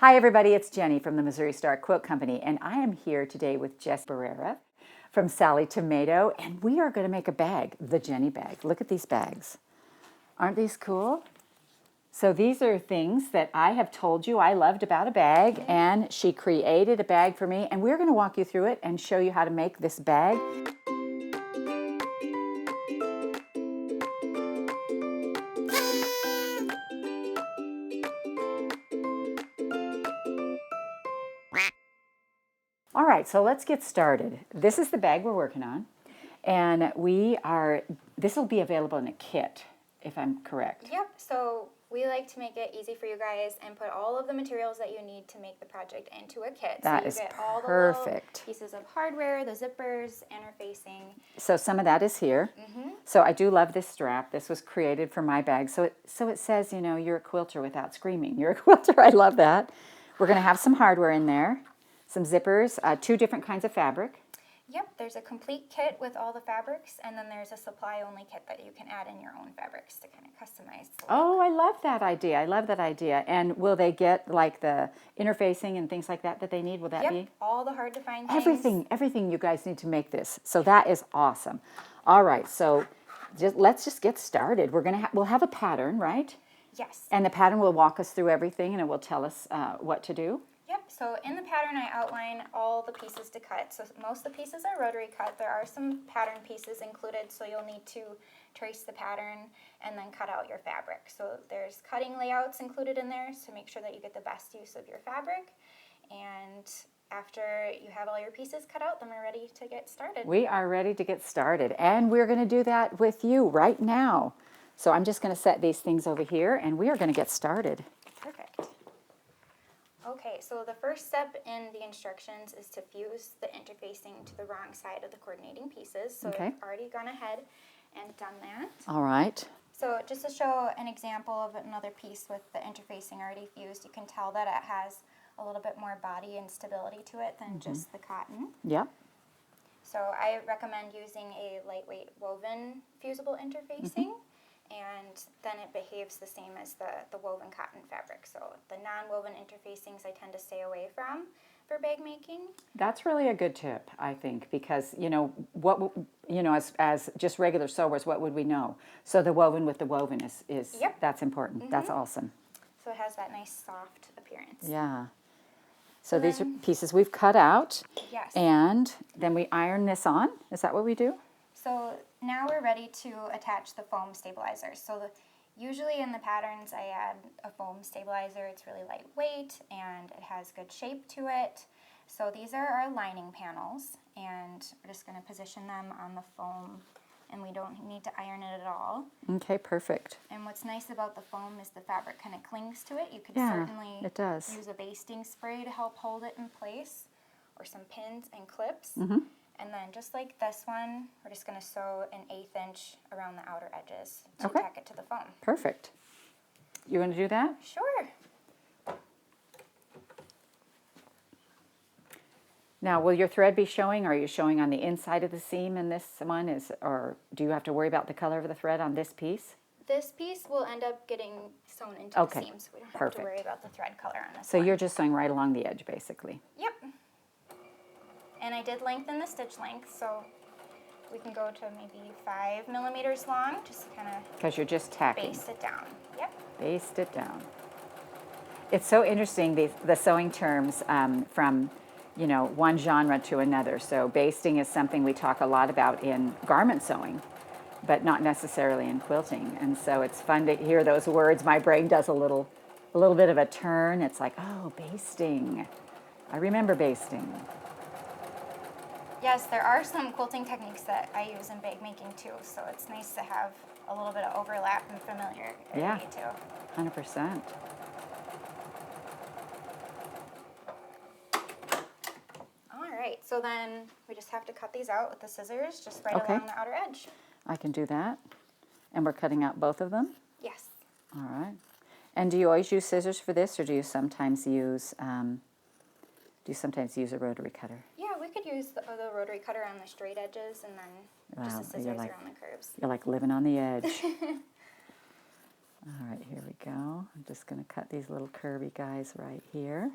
Hi everybody, it's Jenny from the Missouri Star Quilt Company, and I am here today with Jessica Barrera from Sallie Tomato, and we are going to make a bag, the Jenny bag. Look at these bags. Aren't these cool? So these are things that I have told you I loved about a bag, and she created a bag for me, and we're going to walk you through it and show you how to make this bag. All right, so let's get started. This is the bag we're working on, and this will be available in a kit, if I'm correct. Yep, so we like to make it easy for you guys and put all of the materials that you need to make the project into a kit. That so you is get all the perfect. little pieces of hardware, the zippers, interfacing. So some of that is here. So I do love this strap. This was created for my bag. So it says, you know, you're a quilter without screaming. You're a quilter. I love that. We're going to have some hardware in there, some zippers, 2 different kinds of fabric. Yep, there's a complete kit with all the fabrics, and then there's a supply-only kit that you can add in your own fabrics to kind of customize the look. Oh, I love that idea. I love that idea. And will they get like the interfacing and things like that they need? Will that be? Yep, all the hard-to-find things. Everything you guys need to make this. So that is awesome. All right, so let's just get started. We'll have a pattern, right? Yes. And the pattern will walk us through everything, and it will tell us what to do. Yep, so in the pattern I outline all the pieces to cut. So most of the pieces are rotary cut. There are some pattern pieces included, so you'll need to trace the pattern and then cut out your fabric. So there's cutting layouts included in there to make sure that you get the best use of your fabric. And after you have all your pieces cut out, then we're ready to get started. We are ready to get started, and we're going to do that with you right now. So I'm just going to set these things over here, and we are going to get started. Perfect. Okay, so the first step in the instructions is to fuse the interfacing to the wrong side of the coordinating pieces. So Okay. I've already gone ahead and done that. All right. So just to show an example of another piece with the interfacing already fused, you can tell that it has a little bit more body and stability to it than just the cotton. Yep. So I recommend using a lightweight woven fusible interfacing. And then it behaves the same as the woven cotton fabric. So the non-woven interfacings I tend to stay away from for bag making. That's really a good tip, I think, because as just regular sewers, what would we know? So the woven with the woven is Yep. That's important. That's awesome. So it has that nice soft appearance. Yeah. So these are pieces we've cut out. Yes. And then we iron this on. Is that what we do? So now we're ready to attach the foam stabilizers. So usually in the patterns I add a foam stabilizer. It's really lightweight and it has good shape to it. So these are our lining panels, and we're just going to position them on the foam, and we don't need to iron it at all. Okay, perfect. And what's nice about the foam is the fabric kind of clings to it. You could Yeah, certainly it does. use a basting spray to help hold it in place, or some pins and clips. And then just like this one, we're just going to sew an 1/8 inch around the outer edges to tack it to the foam. Perfect. You want to do that? Sure. Now, will your thread be showing? Are you showing on the inside of the seam in this one? Or do you have to worry about the color of the thread on this piece? This piece will end up getting sewn into the seam, so we don't have to worry about the thread color on this So one. you're just sewing right along the edge, basically. Yep. And I did lengthen the stitch length, so we can go to maybe 5 millimeters long, just to kind of Because you're just tacking. baste it down. Yep. Baste it down. It's so interesting, the sewing terms from one genre to another. So basting is something we talk a lot about in garment sewing, but not necessarily in quilting. And so it's fun to hear those words. My brain does a little bit of a turn. It's like, oh, basting. I remember basting. Yes, there are some quilting techniques that I use in bag making too, so it's nice to have a little bit of overlap and familiarity too. 100%. All right, so then we just have to cut these out with the scissors, just right along the outer edge. I can do that. And we're cutting out both of them? Yes. All right. And do you always use scissors for this, or do you sometimes use a rotary cutter? Yeah, we could use the rotary cutter on the straight edges and then just the scissors around the curves. You're like living on the edge. All right, here we go. I'm just going to cut these little curvy guys right here.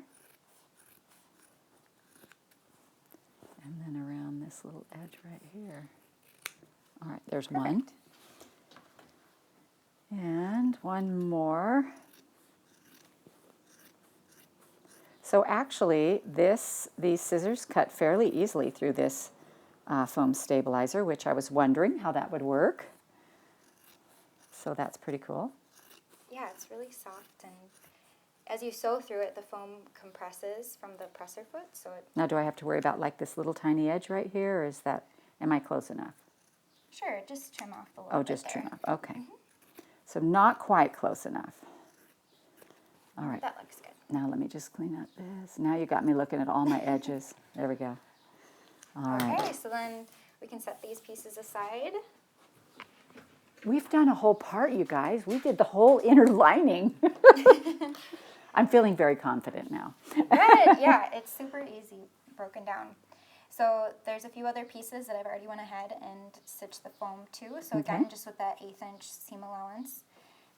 And then around this little edge right here. All right, there's one. And one more. So actually, these scissors cut fairly easily through this foam stabilizer, which I was wondering how that would work. So that's pretty cool. Yeah, it's really soft, and as you sew through it, the foam compresses from the presser foot. So Now, do I have to worry about like this little tiny edge right here, or is that, am I close enough? sure, just trim off the little Oh, bit just there. trim off. Okay. So not quite close enough. All right. That looks good. Now let me just clean up this. Now you got me looking at all my edges. There we go. All right. Okay, so then we can set these pieces aside. We've done a whole part, you guys. We did the whole inner lining. I'm feeling very confident now. Good, yeah, it's super easy broken down. So there's a few other pieces that I've already went ahead and stitched the foam to. So again, Okay. just with that 1/8 inch seam allowance.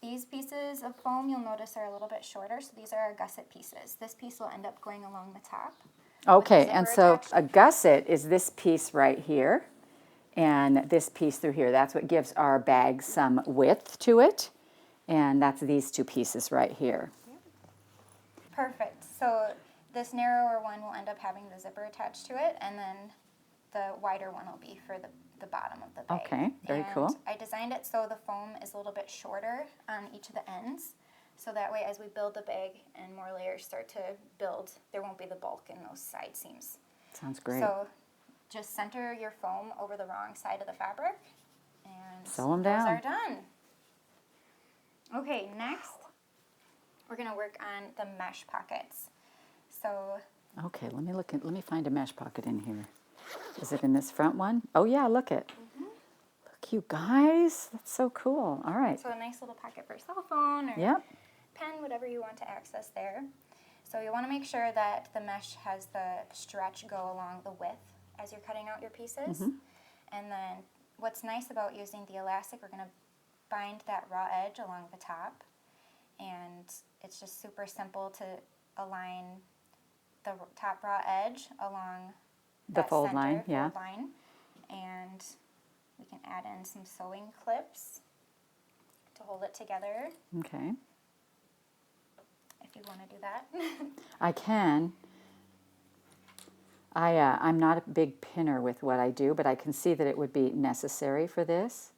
These pieces of foam you'll notice are a little bit shorter, so these are our gusset pieces. This piece will end up going along the top. Okay, zipper and so attached. a gusset is this piece right here, and this piece through here. That's what gives our bag some width to it, and that's these two pieces right here. Perfect. So this narrower one will end up having the zipper attached to it, and then the wider one will be for the bottom of the bag. Okay, very and cool. I designed it so the foam is a little bit shorter on each of the ends, so that way as we build the bag and more layers start to build, there won't be the bulk in those side seams. Sounds great. So just center your foam over the wrong side of the fabric, and Sew 'em those down. are done. Okay, next we're going to work on the mesh pockets. So Okay, let me find a mesh pocket in here. Is it in this front one? Oh yeah, look it. Look, you guys, that's so cool. All right. So a nice little pocket for a cell phone or Yep. pen, whatever you want to access there. So you want to make sure that the mesh has the stretch go along the width as you're cutting out your pieces. And then what's nice about using the elastic, we're going to bind that raw edge along the top. And it's just super simple to align the top raw edge along The that fold center line, yeah. fold line. And we can add in some sewing clips to hold it together Okay. if you want to do that. I can. I'm not a big pinner with what I do, but I can see that it would be necessary for this.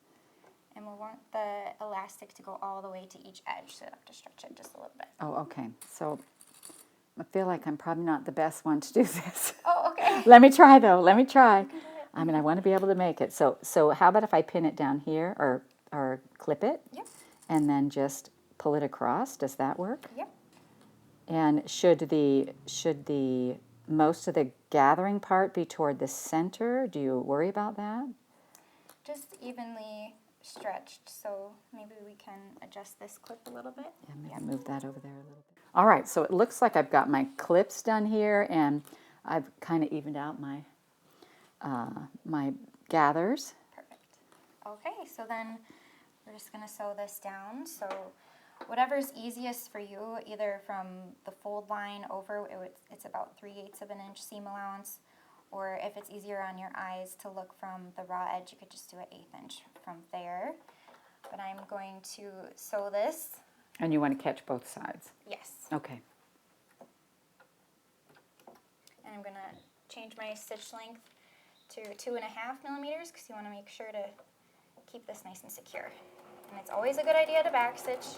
And we'll want the elastic to go all the way to each edge, so you have to stretch it just a little bit. Oh, okay. So I feel like I'm probably not the best one to do this. Oh, okay. Let me try though. Let me try. I mean, I want to be able to make it. So how about if I pin it down here or clip it? Yep. And then just pull it across? Does that work? Yep. And should the most of the gathering part be toward the center? Do you worry about that? Just evenly stretched, so maybe we can adjust this clip a little bit. Yeah, maybe move that over there a little bit. All right, so it looks like I've got my clips done here, and I've kind of evened out my my gathers. Perfect. Okay, so then we're just going to sew this down. So whatever's easiest for you, either from the fold line over, it's about 3/8 of an inch seam allowance, or if it's easier on your eyes to look from the raw edge, you could just do an 1/8 inch from there. But I'm going to sew this. And you want to catch both sides. Yes. Okay. And I'm going to change my stitch length to 2.5 millimeters because you want to make sure to keep this nice and secure. And it's always a good idea to backstitch.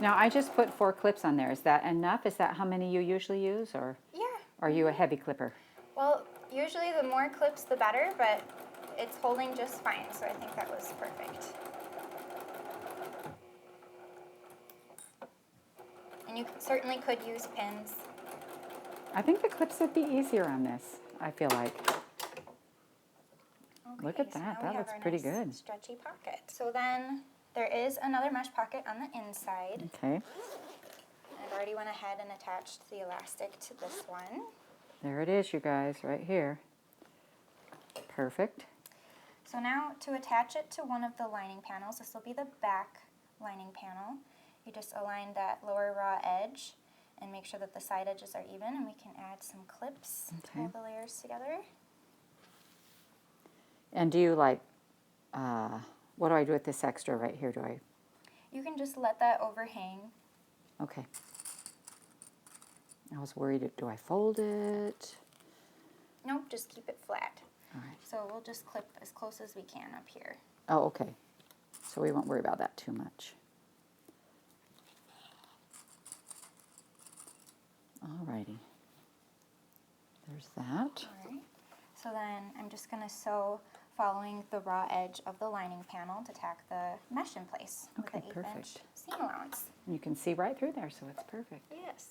Now I just put 4 clips on there. Is that enough? Is that how many you usually use, or Yeah. are you a heavy clipper? Well, usually the more clips the better, but it's holding just fine, so I think that was perfect. And you certainly could use pins. I think the clips would be easier on this, I feel like. Look at Okay, so that. now we That have looks our pretty nice good. Stretchy pocket. So then there is another mesh pocket on the inside. Okay, I've already went ahead and attached the elastic to this one. there it is, you guys, right here. Perfect. So now to attach it to one of the lining panels, this will be the back lining panel. You just align that lower raw edge and make sure that the side edges are even, and we can add some clips to hold the layers together. And do you like, what do I do with this extra right here? You can just let that overhang. Okay. I was worried, do I fold it? Nope, just keep it flat. All right. So we'll just clip as close as we can up here. Oh, okay. So we won't worry about that too much. All righty. There's that. All right. So then I'm just going to sew following the raw edge of the lining panel to tack the mesh in place with Okay, the 1/8 perfect. inch seam allowance. You can see right through there, so it's perfect. Yes.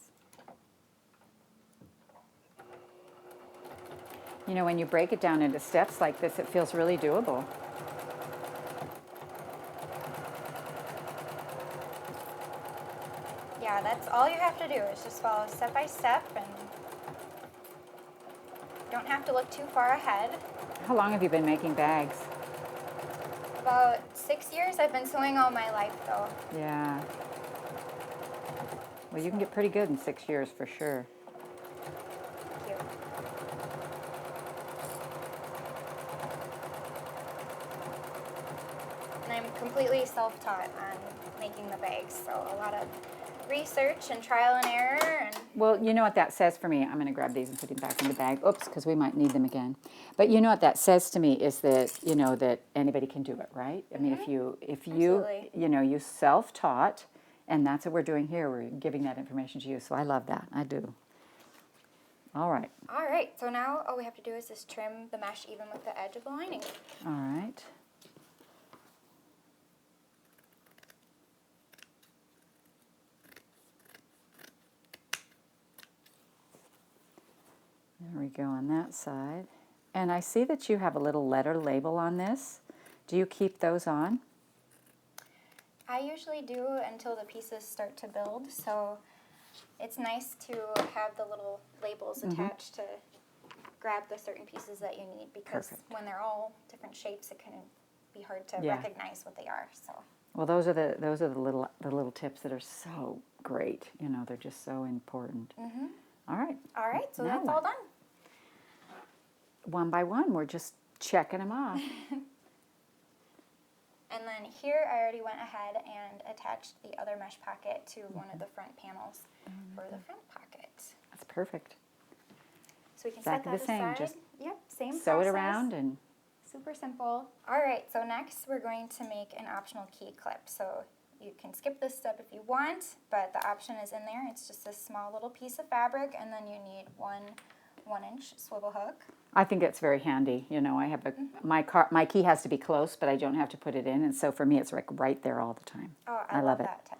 You know, when you break it down into steps like this, it feels really doable. Yeah, that's all you have to do is just follow step by step, and you don't have to look too far ahead. How long have you been making bags? About 6 years. I've been sewing all my life, though. Yeah. Well, you can get pretty good in 6 years for sure. Thank you. And I'm completely self-taught on making the bags, so a lot of research and trial and error. And Well, you know what that says for me? I'm going to grab these and put them back in the bag. Oops, because we might need them again. But you know what that says to me is that, you know, that anybody can do it, right? I mean, if you, Absolutely. you know, you self-taught, and that's what we're doing here. We're giving that information to you. So I love that. I do. All right. All right, so now all we have to do is just trim the mesh even with the edge of the lining. All right. There we go on that side. And I see that you have a little letter label on this. Do you keep those on? I usually do until the pieces start to build, so it's nice to have the little labels attached to grab the certain pieces that you need, because Perfect. when they're all different shapes, it can be hard to Yeah. recognize what they are. So Well, those are the little tips that are so great. You know, they're just so important. All right. all right, so Now that's what? all done. One by one, we're just checking them off. And then here I already went ahead and attached the other mesh pocket to one of the front panels for the front pocket. That's perfect. So we can Exactly set the that same, aside. just Yep, same Sew process. it around and Super simple. All right, so next we're going to make an optional key clip. So you can skip this step if you want, but the option is in there. It's just a small little piece of fabric, and then you need one 1-inch swivel hook. I think it's very handy. You know, I have my key has to be close, but I don't have to put it in, and so for me, it's like right there all the time. Oh, I love that tip.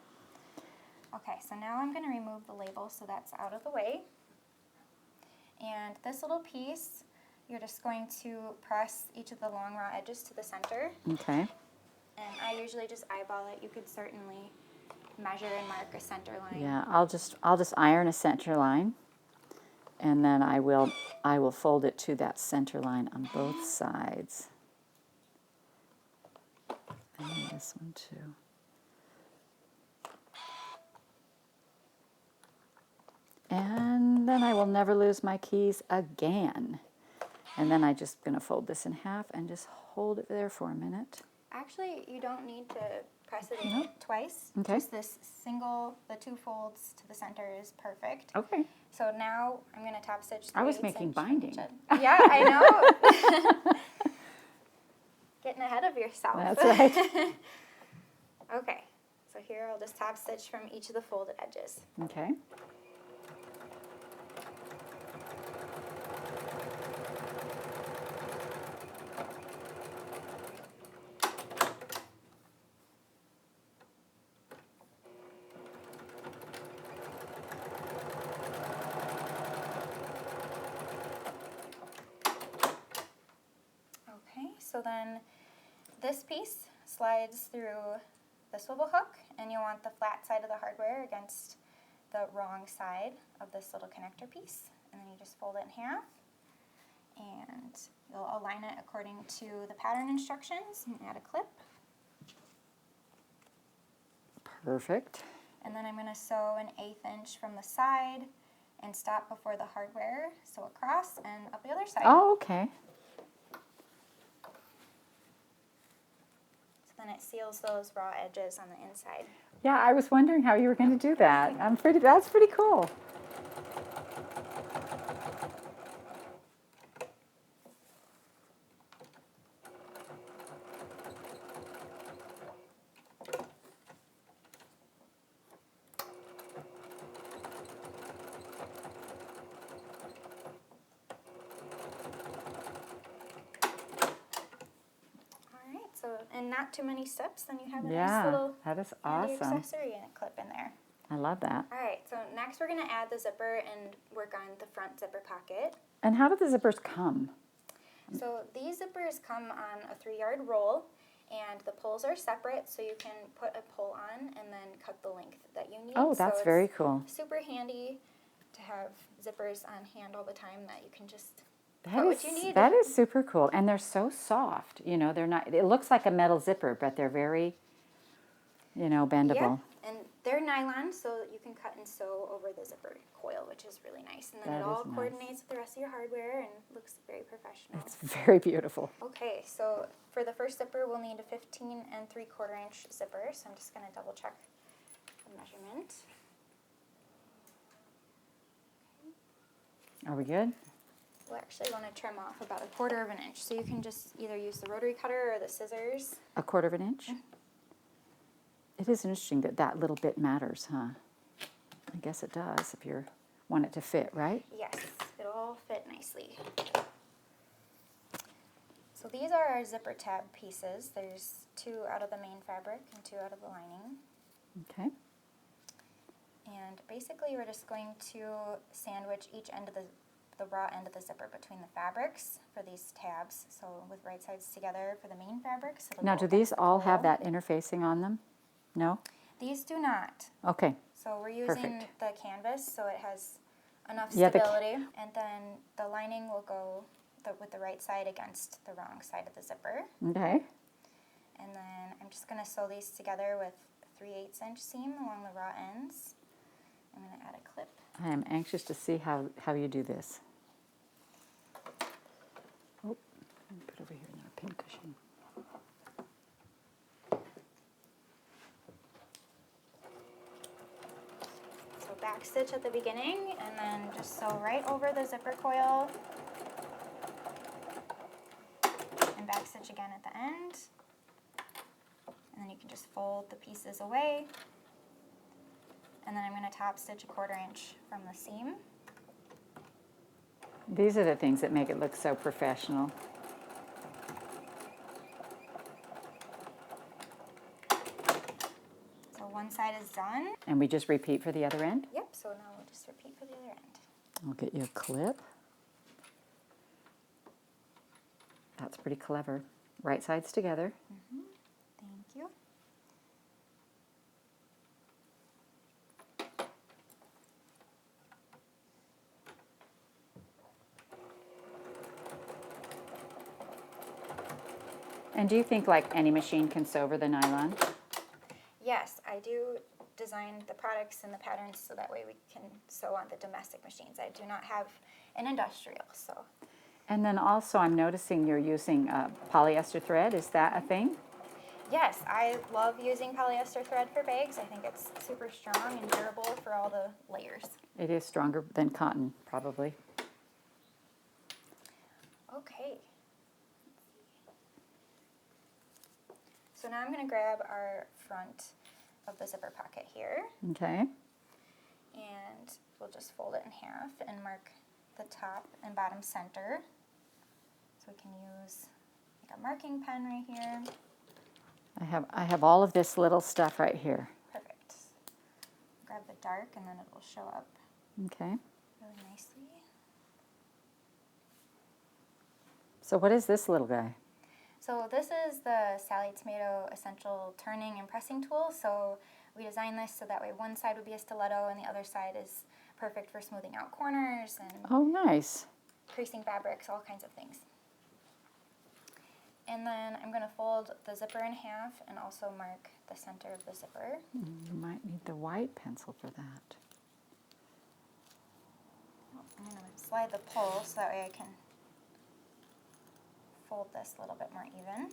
Okay, so now I'm going to remove the label so that's out of the way. And this little piece, you're just going to press each of the long raw edges to the center. Okay. And I usually just eyeball it. You could certainly measure and mark a center line. Yeah, I'll just iron a center line, and then I will fold it to that center line on both sides. And this one too. And then I will never lose my keys again. And then I'm just going to fold this in half and just hold it there for a minute. Actually, you don't need to press it in twice. Okay. Just this single, the 2 folds to the center is perfect. Okay. So now I'm going to top stitch the I was 1/8 making inch from binding. each end. Yeah, I know. Getting ahead of yourself. That's right. Okay, so here I'll just top stitch from each of the folded edges. Okay. Okay, so then this piece slides through the swivel hook, and you want the flat side of the hardware against the wrong side of this little connector piece. And then you just fold it in half. And you'll align it according to the pattern instructions and add a clip. Perfect. And then I'm going to sew an 1/8 inch from the side and stop before the hardware, sew across and up the other side. Oh, okay. So then it seals those raw edges on the inside. Yeah, I was wondering how you were going to do that. That's pretty cool. So, and not too many steps, then you have a nice Yeah, little that is handy awesome. accessory and a clip in there. I love that. All right, so next we're going to add the zipper and work on the front zipper pocket. And how do the zippers come? So these zippers come on a 3-yard roll, and the pulls are separate, so you can put a pull on and then cut the length that you need. Oh, that's so very cool. Super handy to have zippers on hand all the time that you can just That what is, you need. that is super cool. And they're so soft. You know, they're not, it looks like a metal zipper, but they're very, you know, bendable. Yep, and they're nylon, so you can cut and sew over the zipper coil, which is really nice. And then That it all is nice. coordinates with the rest of your hardware and looks very professional. It's very beautiful. Okay, so for the first zipper, we'll need a 15 3/4 inch zipper. So I'm just going to double check the measurement. Are we good? We'll actually want to trim off about 1/4 inch. So you can just either use the rotary cutter or the scissors. 1/4 inch? It is interesting that that little bit matters, huh? I guess it does if you want it to fit, right? Yes, it'll all fit nicely. So these are our zipper tab pieces. There's 2 out of the main fabric and 2 out of the lining. Okay. And basically we're just going to sandwich each end of the raw end of the zipper between the fabrics for these tabs. So with right sides together for the main fabrics. Now, do these all have that interfacing on them? No? These do not. Okay. So we're using Perfect. the canvas so it has enough Yeah, stability. And then the lining will go with the right side against the wrong side of the zipper. Okay. And then I'm just going to sew these together with a 3/8 inch seam along the raw ends. I'm going to add a clip. I am anxious to see how you do this. Oh, let me put over here in our pincushion. So back stitch at the beginning and then just sew right over the zipper coil. And back stitch again at the end. And then you can just fold the pieces away. And then I'm going to top stitch a 1/4 inch from the seam. These are the things that make it look so professional. So one side is done. And we just repeat for the other end? Yep, so now we'll just repeat for the other end. I'll get you a clip. That's pretty clever. Right sides together. Thank you. And do you think like any machine can sew over the nylon? Yes, I do design the products and the patterns so that way we can sew on the domestic machines. I do not have an industrial, so. And then also I'm noticing you're using polyester thread. Is that a thing? Yes, I love using polyester thread for bags. I think it's super strong and durable for all the layers. It is stronger than cotton, probably. Okay. So now I'm going to grab our front of the zipper pocket here, Okay. and we'll just fold it in half and mark the top and bottom center. So we can use like a marking pen right here. I have all of this little stuff right here. Perfect. Grab the dark and then it will show up Okay. really nicely. So what is this little guy? So this is the Sallie Tomato Essential Turning and Pressing Tool. So we designed this so that way one side would be a stiletto and the other side is perfect for smoothing out corners and Oh, nice. creasing fabrics, all kinds of things. And then I'm going to fold the zipper in half and also mark the center of the zipper. You might need the white pencil for that. I'm going to slide the pull so that way I can fold this a little bit more even.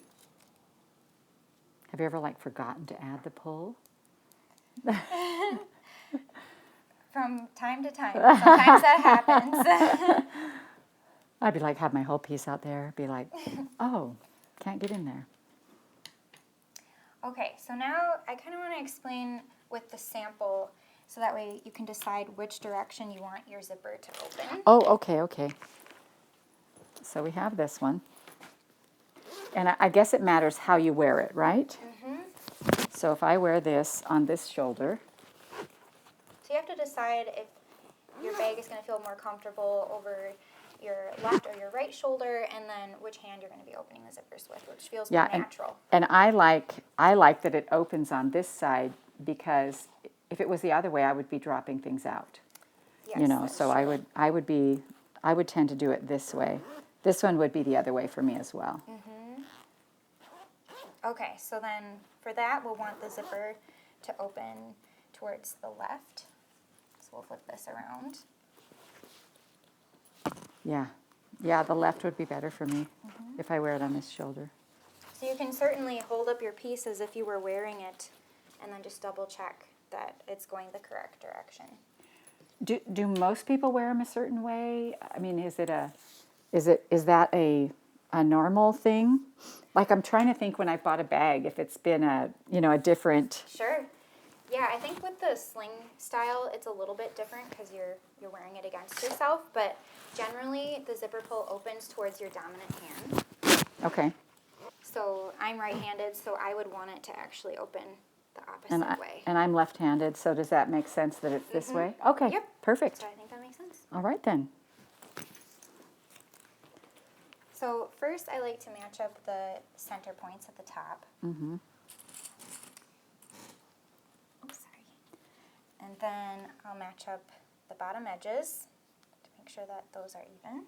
Have you ever like forgotten to add the pull? From time to time. Sometimes that happens. I'd be like, have my whole piece out there, be like, oh, can't get in there. Okay, so now I kind of want to explain with the sample so that way you can decide which direction you want your zipper to open. Oh, okay. So we have this one. And I guess it matters how you wear it, right? Mm-hmm. So if I wear this on this shoulder. So you have to decide if your bag is going to feel more comfortable over your left or your right shoulder, and then which hand you're going to be opening the zippers with, which feels more natural. And I like that it opens on this side, because if it was the other way, I would be dropping things out. Yes, You know, that's so true. I would tend to do it this way. This one would be the other way for me as well. Mm-hmm. Okay, so then for that, we'll want the zipper to open towards the left. So we'll flip this around. Yeah, the left would be better for me if I wear it on this shoulder. So you can certainly hold up your piece as if you were wearing it, and then just double check that it's going the correct direction. Do most people wear them a certain way? I mean, is that a normal thing? Like, I'm trying to think when I bought a bag, if it's been a different. Sure. Yeah, I think with the sling style, it's a little bit different because you're wearing it against yourself, but generally the zipper pull opens towards your dominant hand. Okay. So I'm right-handed, so I would want it to actually open the opposite way. And I'm left-handed, so does that make sense that it's this way? Okay. Yep. Perfect. So I think that makes sense. All right then. So first I like to match up the center points at the top. Mm-hmm. Oops, sorry. And then I'll match up the bottom edges to make sure that those are even.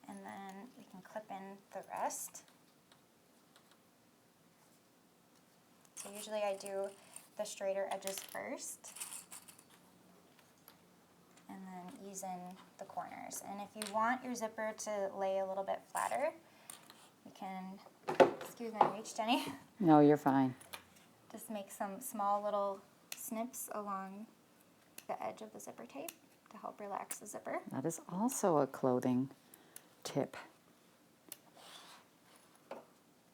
And then we can clip in the rest. So usually I do the straighter edges first, and then ease in the corners. And if you want your zipper to lay a little bit flatter, you can, excuse my reach, Jenny, No, you're fine. just make some small little snips along the edge of the zipper tape to help relax the zipper. That is also a clothing tip.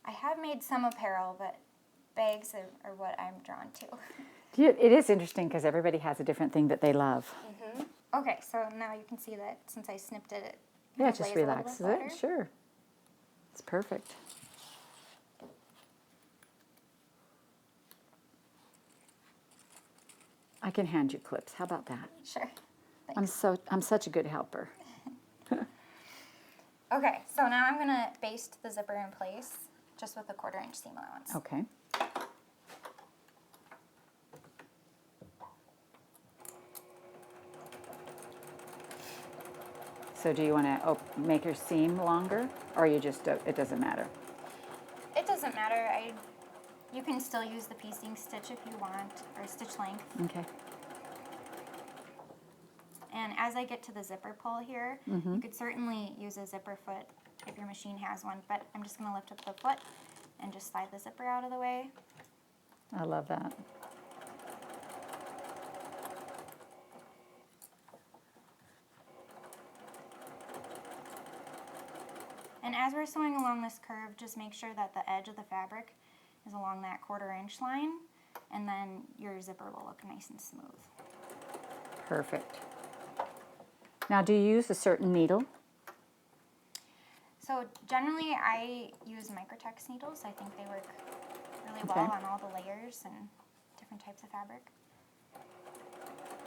I have made some apparel, but bags are what I'm drawn to. It is interesting because everybody has a different thing that they love. Mm-hmm. Okay, so now you can see that since I snipped it, Yeah, it it just lays a little bit relaxes flatter. it. Sure. It's perfect. I can hand you clips. How about that? Sure. I'm such a good helper. Okay, so now I'm going to baste the zipper in place just with a 1/4 inch seam allowance. Okay. So do you want to make your seam longer, or you just it doesn't matter? It doesn't matter. You can still use the piecing stitch if you want, or stitch length. Okay. And as I get to the zipper pull here, you could certainly use a zipper foot if your machine has one, but I'm just going to lift up the foot and just slide the zipper out of the way. I love that. And as we're sewing along this curve, just make sure that the edge of the fabric is along that 1/4 inch line, and then your zipper will look nice and smooth. Perfect. Now, do you use a certain needle? So generally I use Microtex needles. I think they work really Okay. well on all the layers and different types of fabric.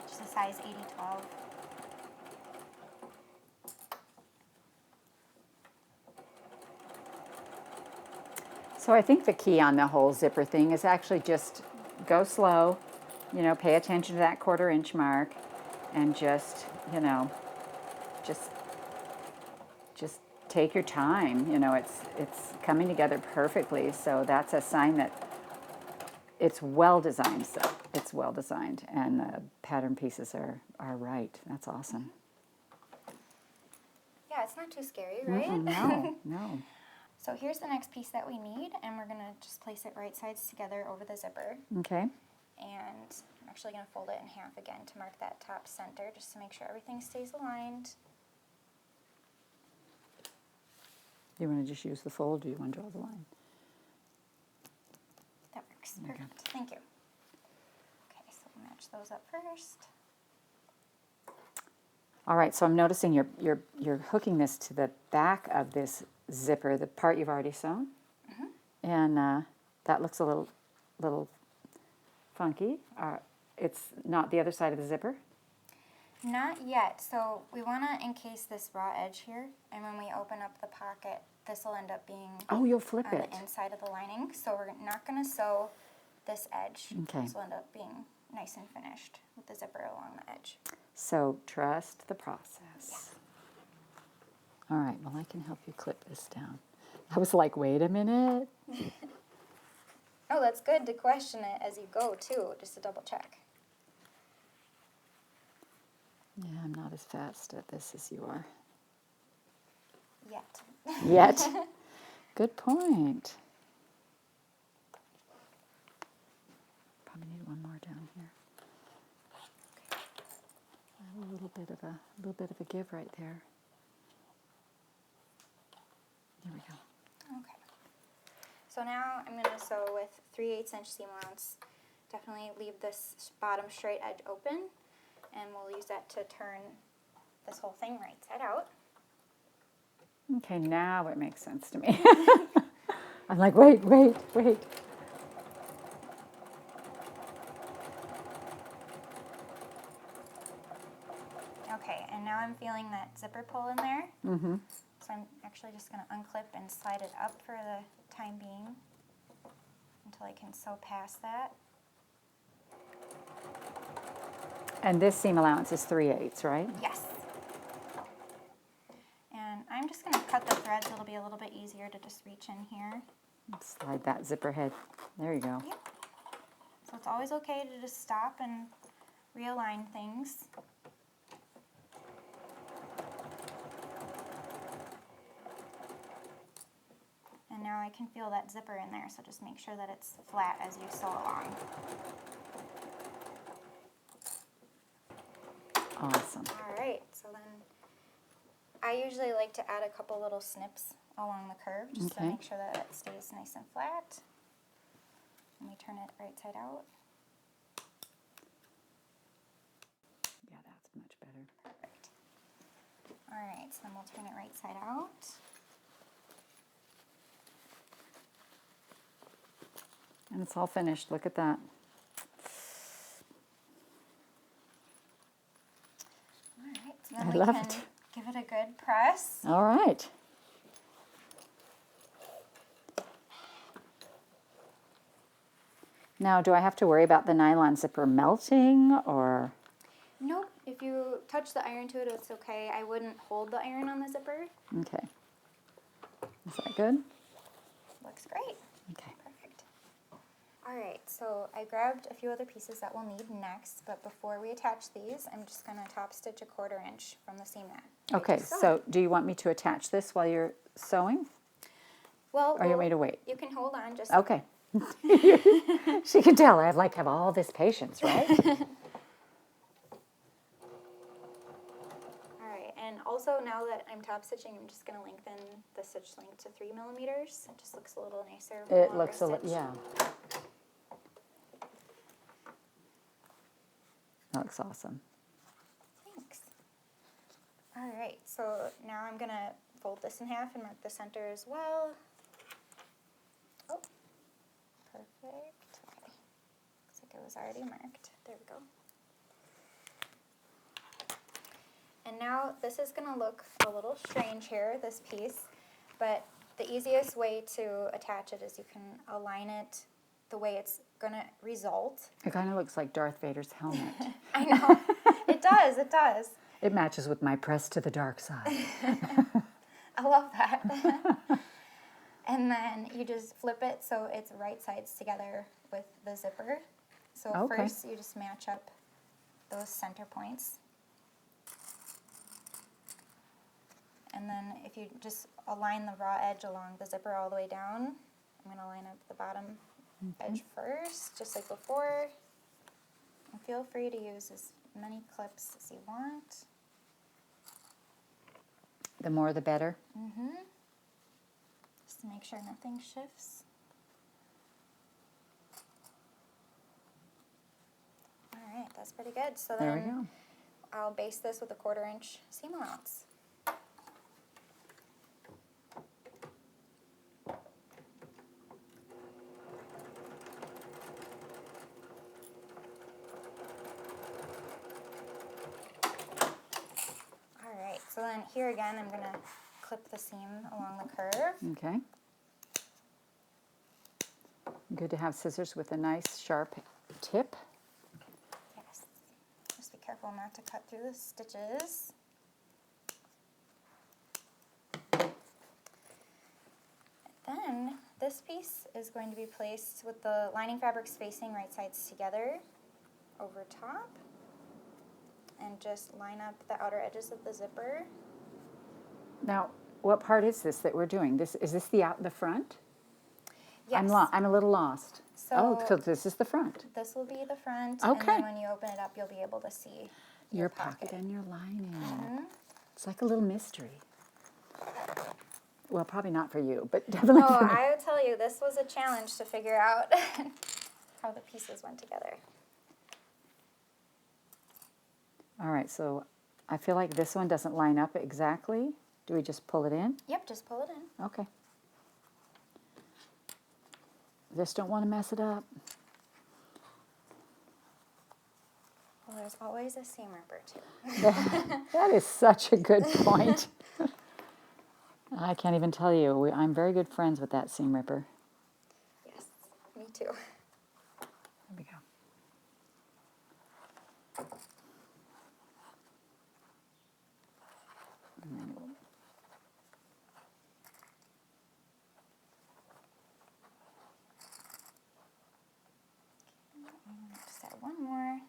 Just a size 80-12. So I think the key on the whole zipper thing is actually just go slow, pay attention to that 1/4 inch mark, and just, just just take your time. It's coming together perfectly. So that's a sign that it's well designed. So it's well designed, and the pattern pieces are right. That's awesome. Yeah, it's not too scary, right? No, no. So here's the next piece that we need, and we're gonna just place it right sides together over the zipper. Okay. And I'm actually gonna fold it in half again to mark that top center, just to make sure everything stays aligned. You want to just use the fold, or do you want to draw the line? That works, perfect, thank you. Okay, so we'll match those up first. All right, so I'm noticing you're hooking this to the back of this zipper, the part you've already sewn, and that looks a little funky. It's not the other side of the zipper. Not yet. So we want to encase this raw edge here, and when we open up the pocket, this will end up being Oh, you'll flip on it. the inside of the lining. So we're not going to sew this edge. Okay. This will end up being nice and finished with the zipper along the edge. So trust the process. All right, well, I can help you clip this down. I was like, wait a minute. Oh, that's good to question it as you go, too, just to double check. Yeah, I'm not as fast at this as you are. Yet. Yet. Good point. Probably need one more down here. A little bit of a give right there. There we go. Okay. So now I'm going to sew with 3/8 inch seam allowance. Definitely leave this bottom straight edge open, and we'll use that to turn this whole thing right side out. Okay, now it makes sense to me. I'm like, wait. Okay, and now I'm feeling that zipper pull in there. Mm-hmm. So I'm actually just going to unclip and slide it up for the time being until I can sew past that. And this seam allowance is 3/8, right? Yes. And I'm just going to cut the threads. It'll be a little bit easier to just reach in here. Slide that zipper head. There you go. Yep. So it's always okay to just stop and realign things. And now I can feel that zipper in there, so just make sure that it's flat as you sew along. Awesome. All right, so then I usually like to add a couple little snips along the curve just to Okay. make sure that it stays nice and flat. And we turn it right side out. Yeah, that's much better. Perfect. All right, so then we'll turn it right side out. And it's all finished. Look at that. All right, so then I we love can it. give it a good press. All right. Now, do I have to worry about the nylon zipper melting, or? Nope, if you touch the iron to it, it's okay. I wouldn't hold the iron on the zipper. Okay. Is that good? Looks great. Okay. Perfect. All right, so I grabbed a few other pieces that we'll need next, but before we attach these, I'm just going to top stitch a 1/4 inch from the seam that I Okay, just sewed. so do you want me to attach this while you're sewing, Well, or you want me to wait? You can hold on just. Okay. She can tell I have all this patience, right? All right, and also now that I'm top stitching, I'm just going to lengthen the stitch length to 3 millimeters. It just looks a little nicer. It looks a little, little, yeah. That looks awesome. Thanks. All right, so now I'm going to fold this in half and mark the center as well. Oh, perfect. Okay. Looks like it was already marked. There we go. And now this is going to look a little strange here, this piece, but the easiest way to attach it is you can align it the way it's going to result. It kind of looks like Darth Vader's helmet. I know. It does. It does. It matches with my press to the dark side. I love that. And then you just flip it so it's right sides together with the zipper. So Okay. first you just match up those center points. And then if you just align the raw edge along the zipper all the way down, I'm going to line up the bottom edge first, just like before. And feel free to use as many clips as you want. The more the better. Just to make sure nothing shifts. All right, that's pretty good. So There we then go. I'll base this with a 1/4 inch seam allowance. All right, so then here again, I'm going to clip the seam along the curve. Okay. Good to have scissors with a nice sharp tip. Yes. Just be careful not to cut through the stitches. Then this piece is going to be placed with the lining fabrics facing right sides together over top. And just line up the outer edges of the zipper. Now, what part is this that we're doing? Is this the front? Yes. I'm a little lost. So so this is the front. this will be the front, Okay. and then when you open it up, you'll be able to see Your pocket and your lining. It's like a little mystery. Well, probably not for you, but definitely Oh, for me. I would tell you, this was a challenge to figure out how the pieces went together. All right, so I feel like this one doesn't line up exactly. Do we just pull it in? Yep, just pull it in. Okay. Just don't want to mess it up. Well, there's always a seam ripper, too. That is such a good point. I can't even tell you. I'm very good friends with that seam ripper. Yes, me too. There we go. And then we'll Just add one more.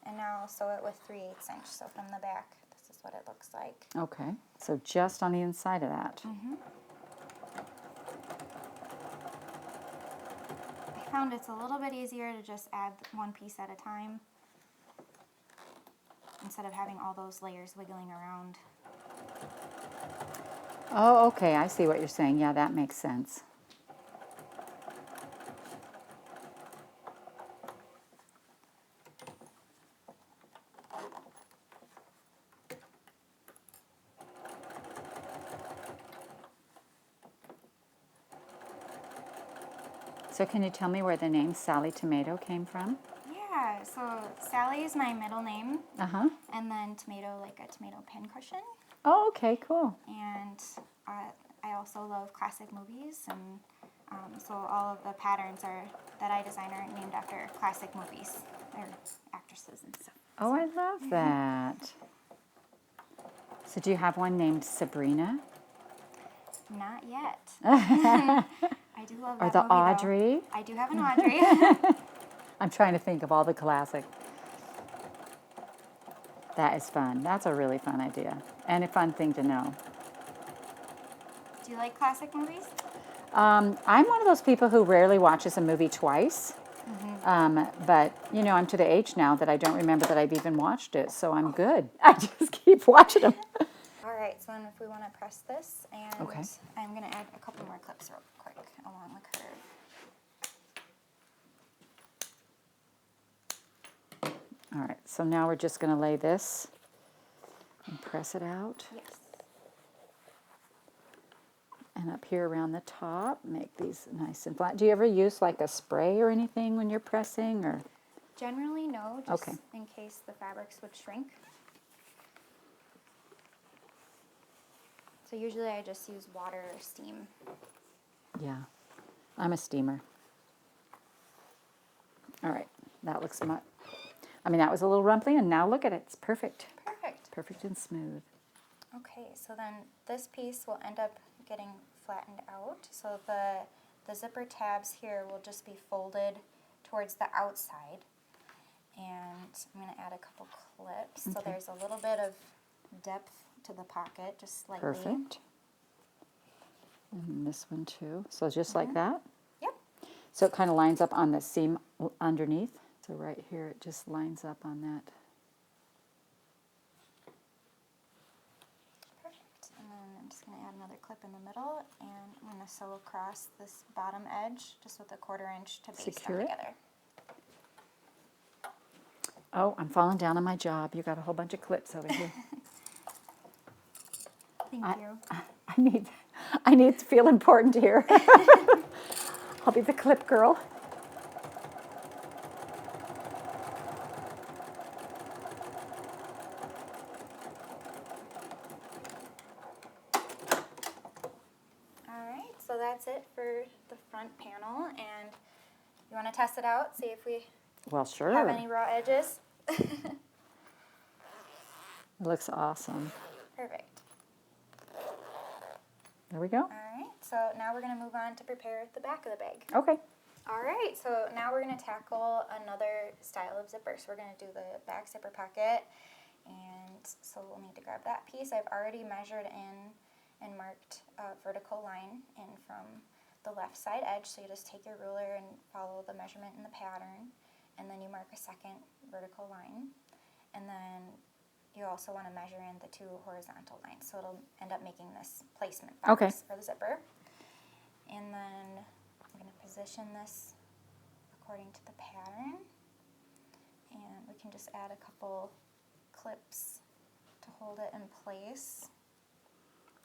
And now I'll sew it with 3/8 inch, so from the back, this is what it looks like. Okay, so just on the inside of that. I found it's a little bit easier to just add one piece at a time instead of having all those layers wiggling around. Oh, okay, I see what you're saying. Yeah, that makes sense. So can you tell me where the name Sallie Tomato came from? Yeah, so Sallie is my middle name, Uh-huh. and then tomato like a tomato pincushion. Oh, okay, cool. And I also love classic movies, and so all of the patterns that I design are named after classic movies or actresses and stuff. Oh, I love that. So do you have one named Sabrina? Not yet. I do love that Or the movie, though. Audrey? I do have an Audrey. I'm trying to think of all the classic. That is fun. That's a really fun idea. And a fun thing to know. Do you like classic movies? I'm one of those people who rarely watches a movie twice. But, you know, I'm to the age now that I don't remember that I've even watched it, so I'm good. I just keep watching them. All right, so then if we want to press this, and Okay. I'm going to add a couple more clips real quick along the curve. All right, so now we're just going to lay this and press it out. Yes. And up here around the top, make these nice and flat. Do you ever use like a spray or anything when you're pressing, or? Generally, no, just Okay. in case the fabrics would shrink. So usually I just use water or steam. Yeah, I'm a steamer. All right, that looks much. I mean, that was a little rumply, and now look at it. It's perfect. Perfect. Perfect and smooth. Okay, so then this piece will end up getting flattened out. So the zipper tabs here will just be folded towards the outside. And I'm going to add a couple clips. So Okay. there's a little bit of depth to the pocket, just slightly. Perfect. And this one too. So just like that. Yep. So it kind of lines up on the seam underneath. So right here, it just lines up on that. Perfect. And then I'm just going to add another clip in the middle, and I'm going to sew across this bottom edge just with a 1/4 inch to baste Secure them it. together. Oh, I'm falling down on my job. You got a whole bunch of clips over here. Thank you. I need to feel important here. I'll be the clip girl. Alright, so that's it for the front panel, and you want to test it out, see if we Well, sure. have any raw edges? It looks awesome. Perfect. There we go. Alright, so now we're going to move on to prepare the back of the bag. Okay. Alright, so now we're going to tackle another style of zipper. So we're going to do the back zipper pocket, and so we'll need to grab that piece. I've already measured in and marked a vertical line in from the left side edge, so you just take your ruler and follow the measurement in the pattern, and then you mark a second vertical line, and then you also want to measure in the 2 horizontal lines, so it'll end up making this placement box Okay. for the zipper. And then I'm going to position this according to the pattern, and we can just add a couple clips to hold it in place.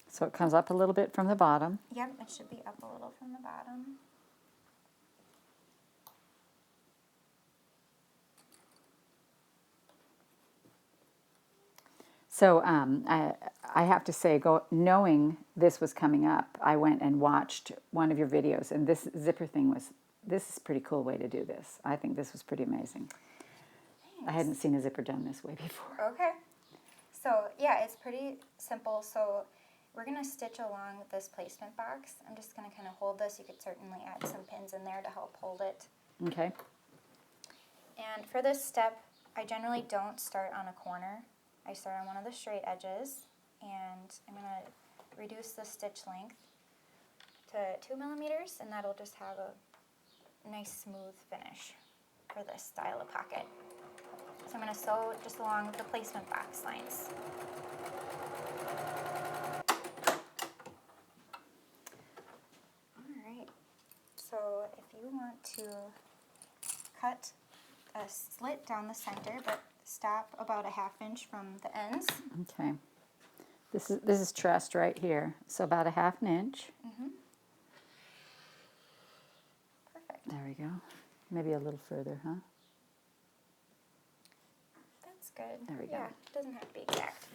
So it comes up a little bit from the bottom. Yep, it should be up a little from the bottom. So I have to say, knowing this was coming up, I went and watched one of your videos, and this zipper thing this is a pretty cool way to do this. I think this was pretty amazing. Thanks. I hadn't seen a zipper done this way before. Okay. So yeah, it's pretty simple. So we're going to stitch along this placement box. I'm just going to kind of hold this. You could certainly add some pins in there to help hold it. Okay. And for this step, I generally don't start on a corner. I start on one of the straight edges, and I'm going to reduce the stitch length to 2 millimeters, and that'll just have a nice smooth finish for this style of pocket. So I'm going to sew just along the placement box lines. Alright, so if you want to cut a slit down the center, but stop about a 1/2 inch from the ends. Okay. This is trussed right here, so about a 1/2 inch. Perfect. There we go. Maybe a little further, huh? That's good. There we go. Yeah, it doesn't have to be exact.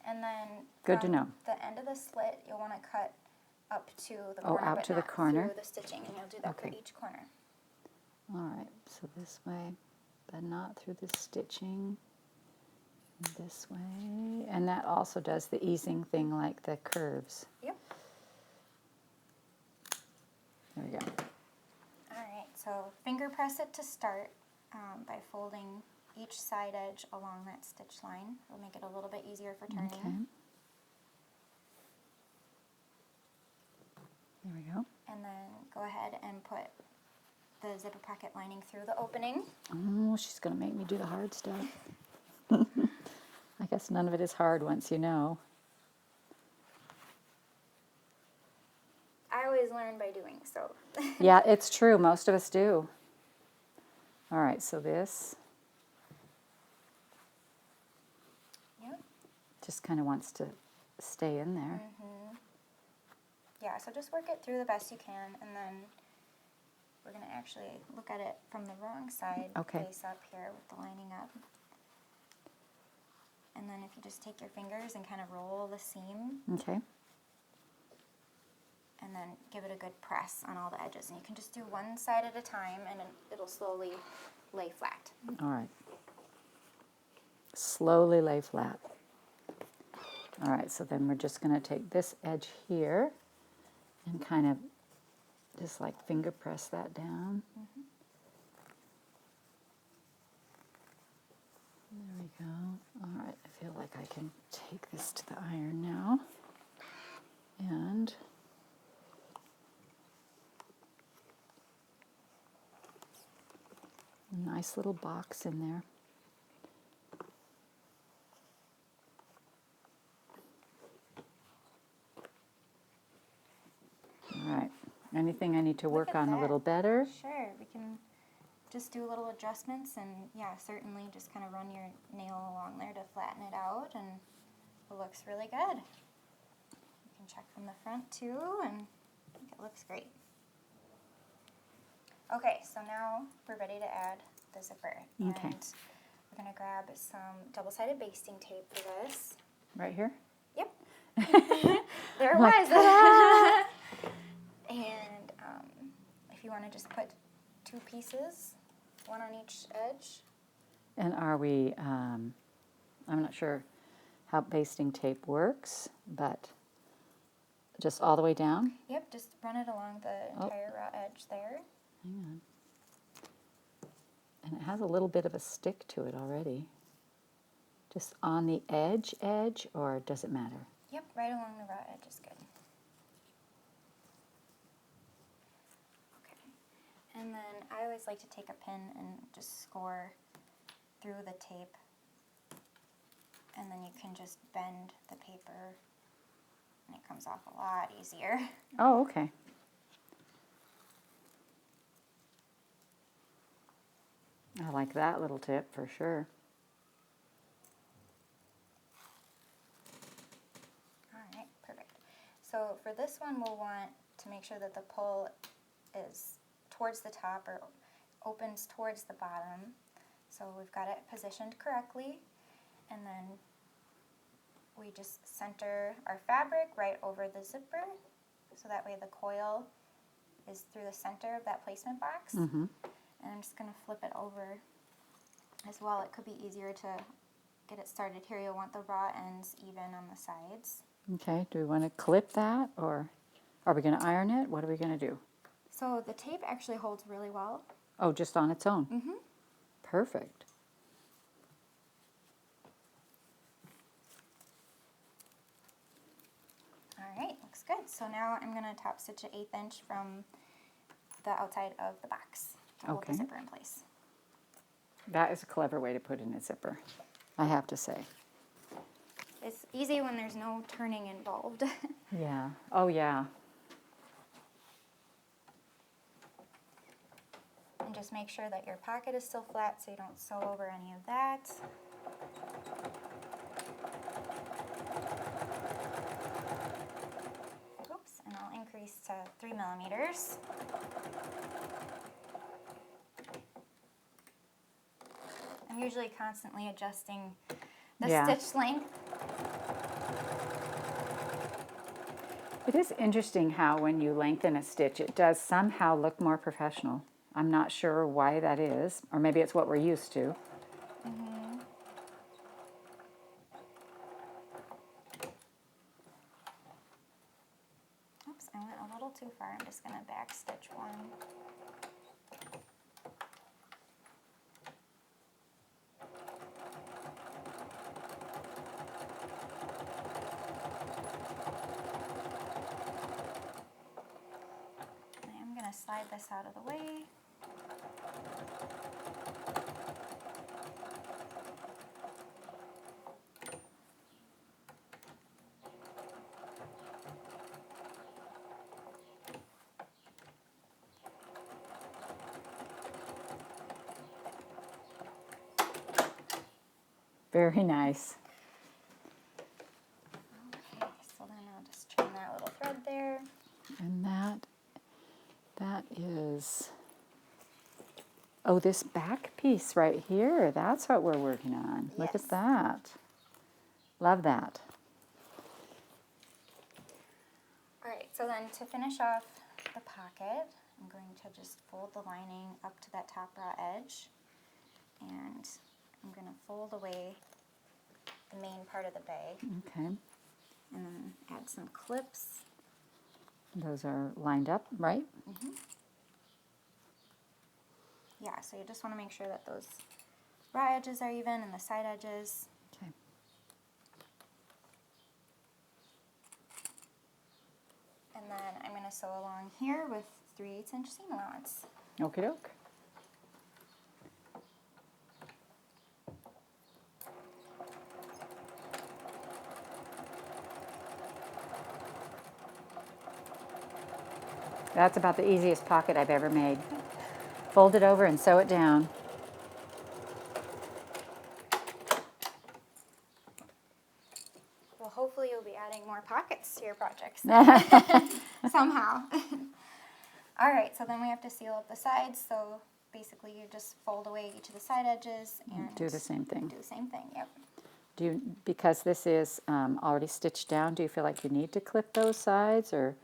And then Good to from know. the end of the slit, you'll want to cut up to the Oh, corner, out but to the not corner? through the stitching, and you'll do that for Okay. each corner. All right, so this way, but not through the stitching. This way, and that also does the easing thing like the curves. Yep. There we go. Alright, so finger press it to start by folding each side edge along that stitch line. It'll make it a little bit easier for turning. Okay. There we go. And then go ahead and put the zipper pocket lining through the opening. Oh, she's going to make me do the hard stuff. I guess none of it is hard once you know. I always learn by doing, so. Yeah, it's true. Most of us do. All right, so this Yep. just kind of wants to stay in there. Yeah, so just work it through the best you can, and then we're going to actually look at it from the wrong side, Okay. face up here with the lining up. And then if you just take your fingers and kind of roll the seam, Okay. and then give it a good press on all the edges. And you can just do one side at a time, and it'll slowly lay flat. All right. Slowly lay flat. All right, so then we're just going to take this edge here and kind of just like finger press that down. Mm-hmm. There we go. All right, I feel like I can take this to the iron now. And a nice little box in there. All right. Anything I need to work on a little better? Sure, we can just do little adjustments, and yeah, certainly just kind of run your nail along there to flatten it out, and it looks really good. You can check from the front too, and I think it looks great. Okay, so now we're ready to add the zipper. Okay. And we're gonna grab some double-sided basting tape for this. Right here? Yep. There it was. And if you want to just put 2 pieces, one on each edge. And are we, I'm not sure how basting tape works, but just all the way down? Yep, just run it along the entire raw edge there. Hang on. And it has a little bit of a stick to it already. Just on the edge, or does it matter? Yep, right along the raw edge is good. Okay. And then I always like to take a pin and just score through the tape. And then you can just bend the paper and it comes off a lot easier. Oh, okay. I like that little tip for sure. All right, perfect. So for this one, we'll want to make sure that the pull is towards the top or opens towards the bottom. So we've got it positioned correctly, and then we just center our fabric right over the zipper, so that way the coil is through the center of that placement box. Mm-hmm. And I'm just going to flip it over as well. It could be easier to get it started here. You'll want the raw ends even on the sides. Okay, do we want to clip that, or are we going to iron it? What are we going to do? So the tape actually holds really well. Oh, just on its own? Mm-hmm. Perfect. All right, looks good. So now I'm going to top stitch an 1/8 inch from the outside of the box to hold the Okay. zipper in place. That is a clever way to put in a zipper, I have to say. It's easy when there's no turning involved. Yeah. Oh, yeah. And just make sure that your pocket is still flat so you don't sew over any of that. Oops, and I'll increase to 3 millimeters. I'm usually constantly adjusting the stitch length. It is interesting how when you lengthen a stitch, it does somehow look more professional. I'm not sure why that is, or maybe it's what we're used to. Mm-hmm. Oops, I went a little too far. I'm just going to back stitch one. I'm going to slide this out of the way. Very nice. Okay, so then I'll just trim that little thread there. And that is, oh, this back piece right here, that's what we're working on. Look Yes. at that. Love that. All right, right, so then to finish off the pocket, I'm going to just fold the lining up to that top raw edge, and I'm going to fold away the main part of the bag, Okay. and then add some clips. Those are lined up, right? Yeah, so you just want to make sure that those raw edges are even and the side edges. Okay. And then I'm going to sew along here with 3/8 inch seam allowance. Okie doke. That's about the easiest pocket I've ever made. Fold it over and sew it down. Well, hopefully you'll be adding more pockets to your projects somehow. All right, so then we have to seal up the sides. So basically you just fold away each of the side edges and Do the same thing. do the same thing, yep. Do you, because this is already stitched down, do you feel like you need to clip those sides, or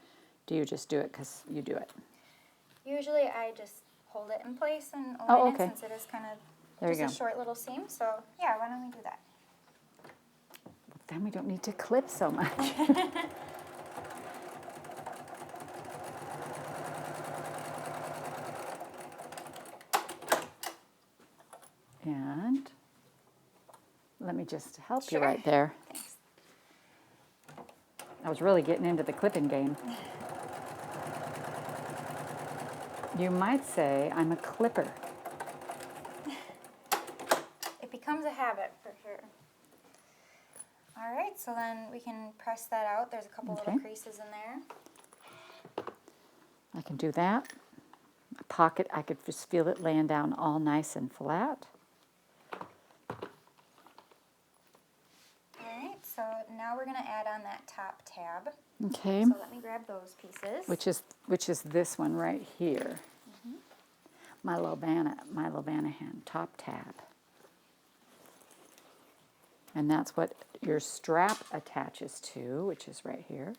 do you just do it because you do it? Usually I just hold it in place and Oh, align okay. it since it is kind of There you just a go. short little seam. So yeah, why don't we do that? Then we don't need to clip so much. And let me just help you Sure. right there. Thanks. I was really getting into the clipping game. You might say I'm a clipper. It becomes a habit for sure. All right, so then we can press that out. There's a couple Okay. little creases in there. I can do that. My pocket, I could just feel it laying down all nice and flat. All right, so now we're going to add on that top tab. Okay. So let me grab those pieces. Which is this one right here. My Lovanahan top tab. And that's what your strap attaches to, which is right here.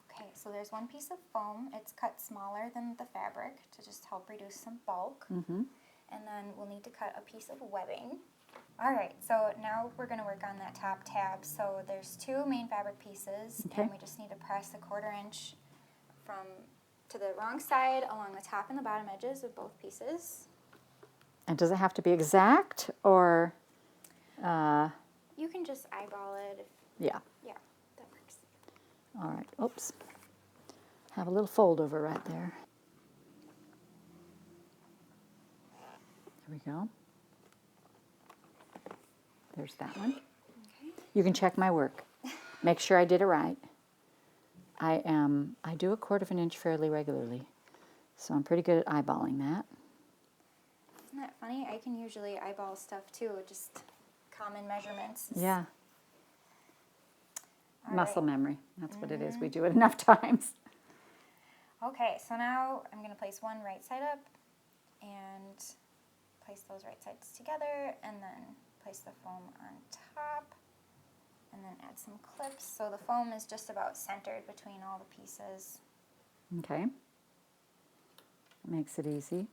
Okay, so there's one piece of foam. It's cut smaller than the fabric to just help reduce some bulk. Mm-hmm. And then we'll need to cut a piece of webbing. All right, so now we're going to work on that top tab. So there's two main fabric pieces, Okay. and we just need to press a 1/4 inch from to the wrong side along the top and the bottom edges of both pieces. And does it have to be exact, or? You can just eyeball it. Yeah. Yeah, that works. All right. Oops. Have a little fold over right there. There we go. There's that one. Okay. You can check my work. Make sure I did it right. I do a 1/4 inch fairly regularly, so I'm pretty good at eyeballing that. Isn't that funny? I can usually eyeball stuff too, just common measurements. Yeah. All Muscle right. memory. That's what it is. We do it enough times. Okay, so now I'm going to place one right side up and place those right sides together, and then place the foam on top, and then add some clips. So the foam is just about centered between all the pieces. Okay. Makes it easy.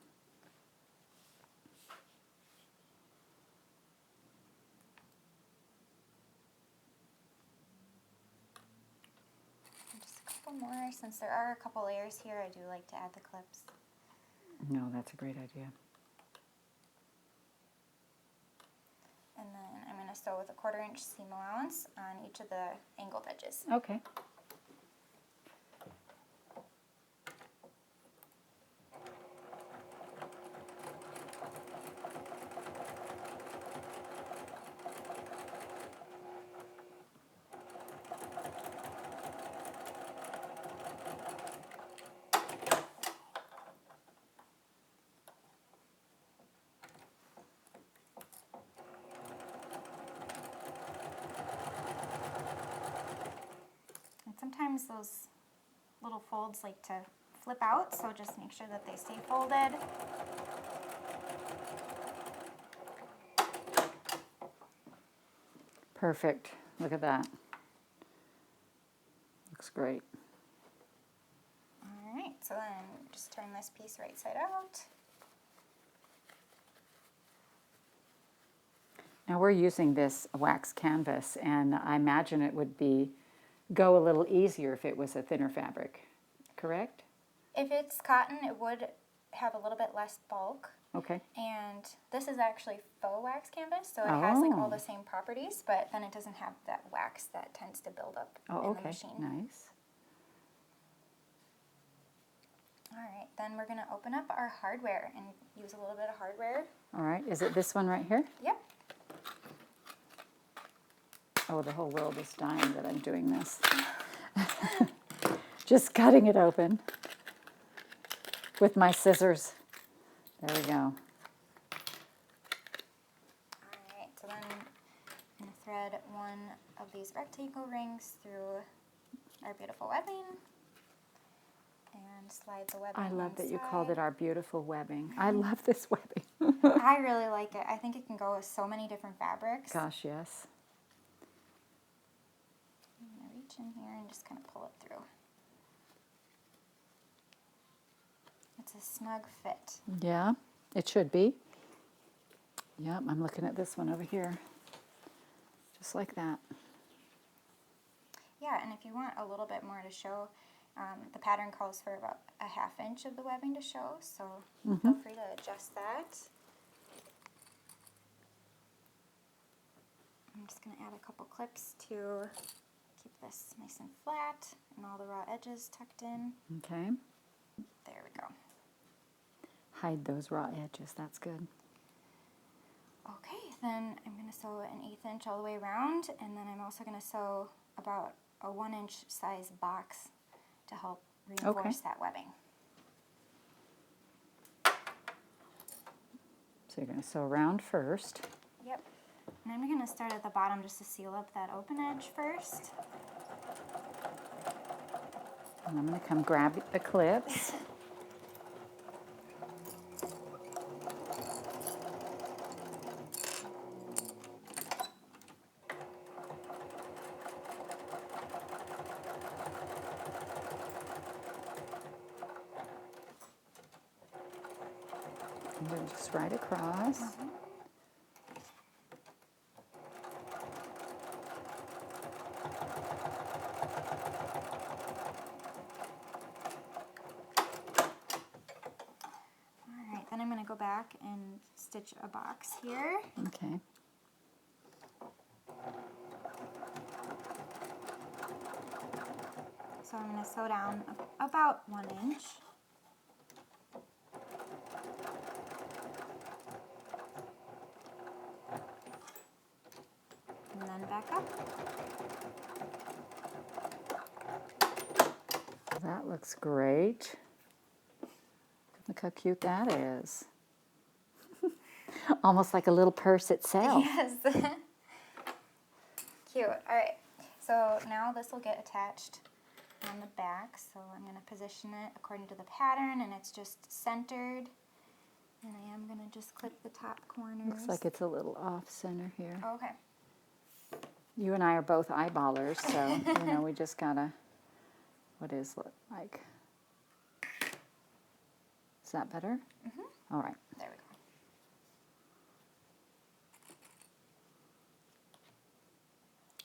And just a couple more. Since there are a couple layers here, I do like to add the clips. No, that's a great idea. And then I'm going to sew with a 1/4 inch seam allowance on each of the angled edges. Okay. And sometimes those little folds like to flip out, so just make sure that they stay folded. Perfect. Look at that. Looks great. All right, so then just turn this piece right side out. Now we're using this wax canvas, and I imagine it would go a little easier if it was a thinner fabric, correct? If it's cotton, it would have a little bit less bulk. Okay. And this is actually faux wax canvas, so it has like all Oh. the same properties, but then it doesn't have that wax that tends to build up Oh, in the okay. machine. Nice. All right, then we're gonna open up our hardware and use a little bit of hardware. All right. Is it this one right here? Yep. Oh, the whole world is dying that I'm doing this. Just cutting it open with my scissors. There we go. All right, so then I'm gonna thread one of these rectangle rings through our beautiful webbing and slide the webbing I love that you inside. called it our beautiful webbing. I love this webbing. I really like it. I think it can go with so many different fabrics. Gosh, yes. I'm gonna reach in here and just kind of pull it through. It's a snug fit. Yeah, it should be. Yep, I'm looking at this one over here. Just like that. Yeah, and if you want a little bit more to show, the pattern calls for about a 1/2 inch of the webbing to show, so feel free to adjust that. I'm just going to add a couple clips to keep this nice and flat and all the raw edges tucked in. Okay. There we go. Hide those raw edges. That's good. Okay, then I'm going to sew an 1/8 inch all the way around, and then I'm also going to sew about a 1 inch size box to help reinforce that webbing. So you're going to sew around first. Yep. And I'm going to start at the bottom just to seal up that open edge first. And I'm going to come grab the clips. And then just right across. Alright, then I'm going to go back and stitch a box here. Okay. So I'm going to sew down about 1 inch. And then back up. That looks great. Look how cute that is. Almost like a little purse itself. Yes. Cute. Alright, so now this will get attached on the back. So I'm going to position it according to the pattern, and it's just centered. And I am going to just clip the top corners. Looks like it's a little off center here. Okay. You and I are both eyeballers, so you know we just gotta. What is it like? Is that better? Mm-hmm. All right. There we go.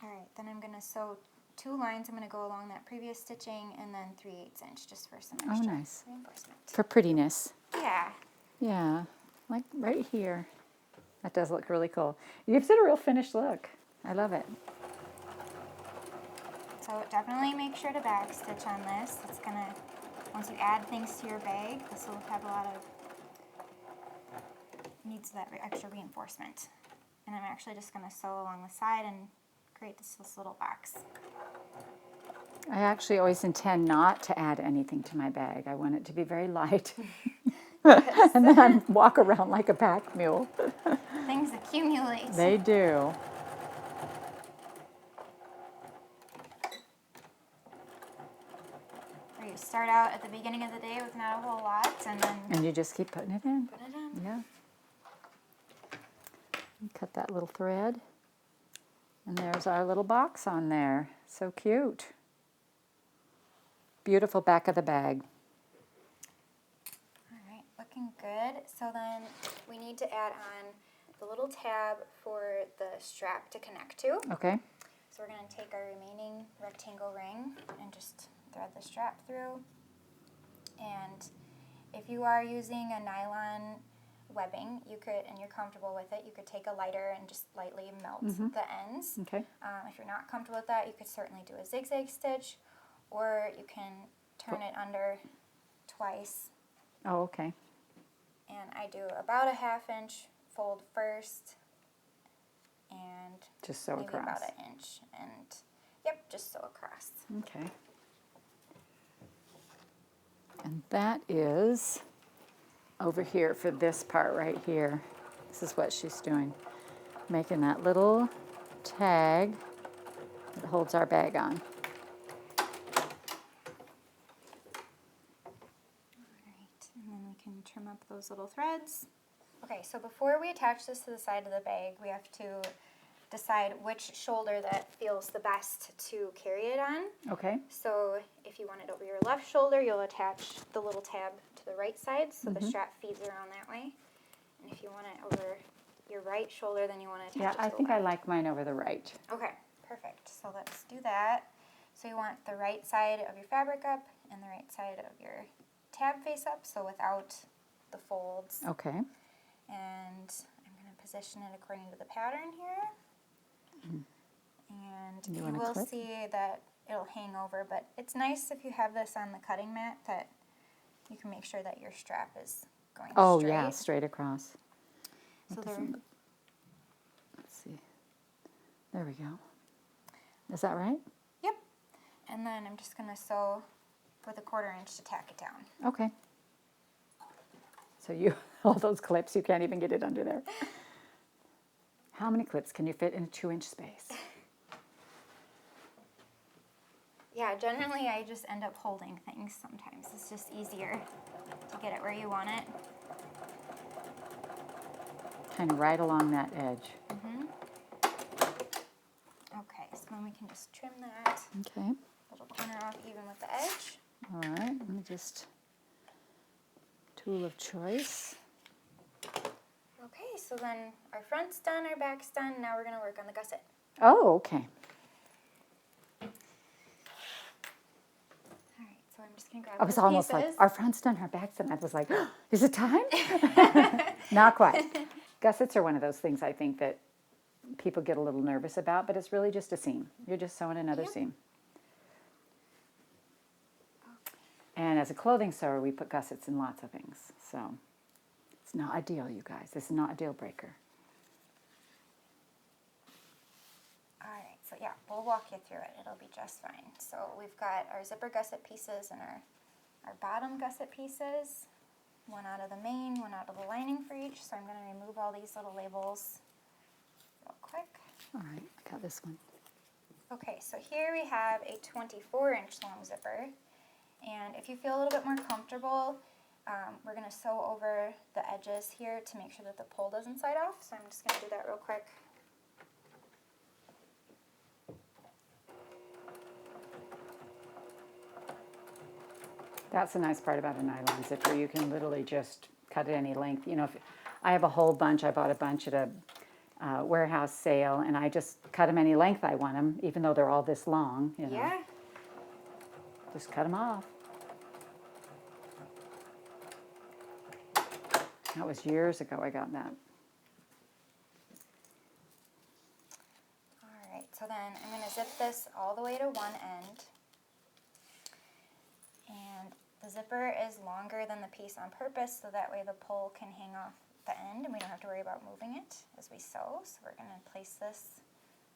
All right, then I'm going to sew 2 lines. I'm going to go along that previous stitching and then 3/8 inch just for some Oh, extra nice. reinforcement. For prettiness. Yeah. Yeah, like right here. That does look really cool. It gives it a real finished look. I love it. So definitely make sure to back stitch on this. It's going to, once you add things to your bag, this will have a lot of, needs that extra reinforcement. And I'm actually just going to sew along the side and create this little box. I actually always intend not to add anything to my bag. I want it to be very light. And then walk around like a pack mule. Things accumulate. They do. Where you start out at the beginning of the day with not a whole lot, and then And you just keep putting it in. put it in. Yeah. And cut that little thread. And there's our little box on there. So cute. Beautiful back of the bag. All right, looking good. So then we need to add on the little tab for the strap to connect to. Okay. So we're going to take our remaining rectangle ring and just thread the strap through. And if you are using a nylon webbing, you could, and you're comfortable with it, you could take a lighter and just lightly melt the ends. Okay. If you're not comfortable with that, you could certainly do a zigzag stitch, or you can turn it under twice. Oh, okay. And I do about a 1/2 inch fold first, and Just sew maybe across. about 1 inch, and yep, just sew across. Okay. And that is over here for this part right here. This is what she's doing. Making that little tag that holds our bag on. Alright, and then we can trim up those little threads. Okay, so before we attach this to the side of the bag, we have to decide which shoulder that feels the best to carry it on. Okay. So if you want it over your left shoulder, you'll attach the little tab to the right side so the strap feeds around that way. And if you want it over your right shoulder, then you want to attach it to I the think I left. like mine over the right. Okay, perfect. So let's do that. So you want the right side of your fabric up and the right side of your tab face up, so without the folds. Okay. And I'm going to position it according to the pattern here. And you wanna will clip? see that it'll hang over, but it's nice if you have this on the cutting mat that you can make sure that your strap is going Oh, straight. yeah, straight across. So there, Let's see. There we go. Is that right? yep. And then I'm just going to sew with a 1/4 inch to tack it down. Okay. So you, all those clips, you can't even get it under there. How many clips can you fit in a 2-inch space? Yeah, generally I just end up holding things sometimes. It's just easier to get it where you want it. Kind of right along that edge. Okay, so then we can just trim that Okay. little corner off even with the edge. All right. Let me just, tool of choice. Okay, so then our front's done, our back's done. Now we're going to work on the gusset. Oh, okay. All right, so I'm just going to grab I was those almost pieces. like, our front's done, our back's done. I was like, is it time? Not quite. Gussets are one of those things I think that people get a little nervous about, but it's really just a seam. You're just sewing another seam. And as a clothing sewer, we put gussets in lots of things. So it's not ideal, you guys. This is not a deal breaker. All right, so yeah, we'll walk you through it. It'll be just fine. So we've got our zipper gusset pieces and our bottom gusset pieces. One out of the main, one out of the lining for each. So I'm going to remove all these little labels real quick. All right, I got this one. Okay, so here we have a 24-inch long zipper. And if you feel a little bit more comfortable, we're going to sew over the edges here to make sure that the pull doesn't slide off. So I'm just going to do that real quick. That's the nice part about a nylon zipper. You can literally just cut it any length. You know, if I have a whole bunch, I bought a bunch at a warehouse sale, and I just cut them any length I want them, even though they're all this long. You know. Yeah. Just cut them off. That was years ago I got that. All right, so then I'm going to zip this all the way to one end. And the zipper is longer than the piece on purpose, so that way the pull can hang off the end and we don't have to worry about moving it as we sew. So we're going to place this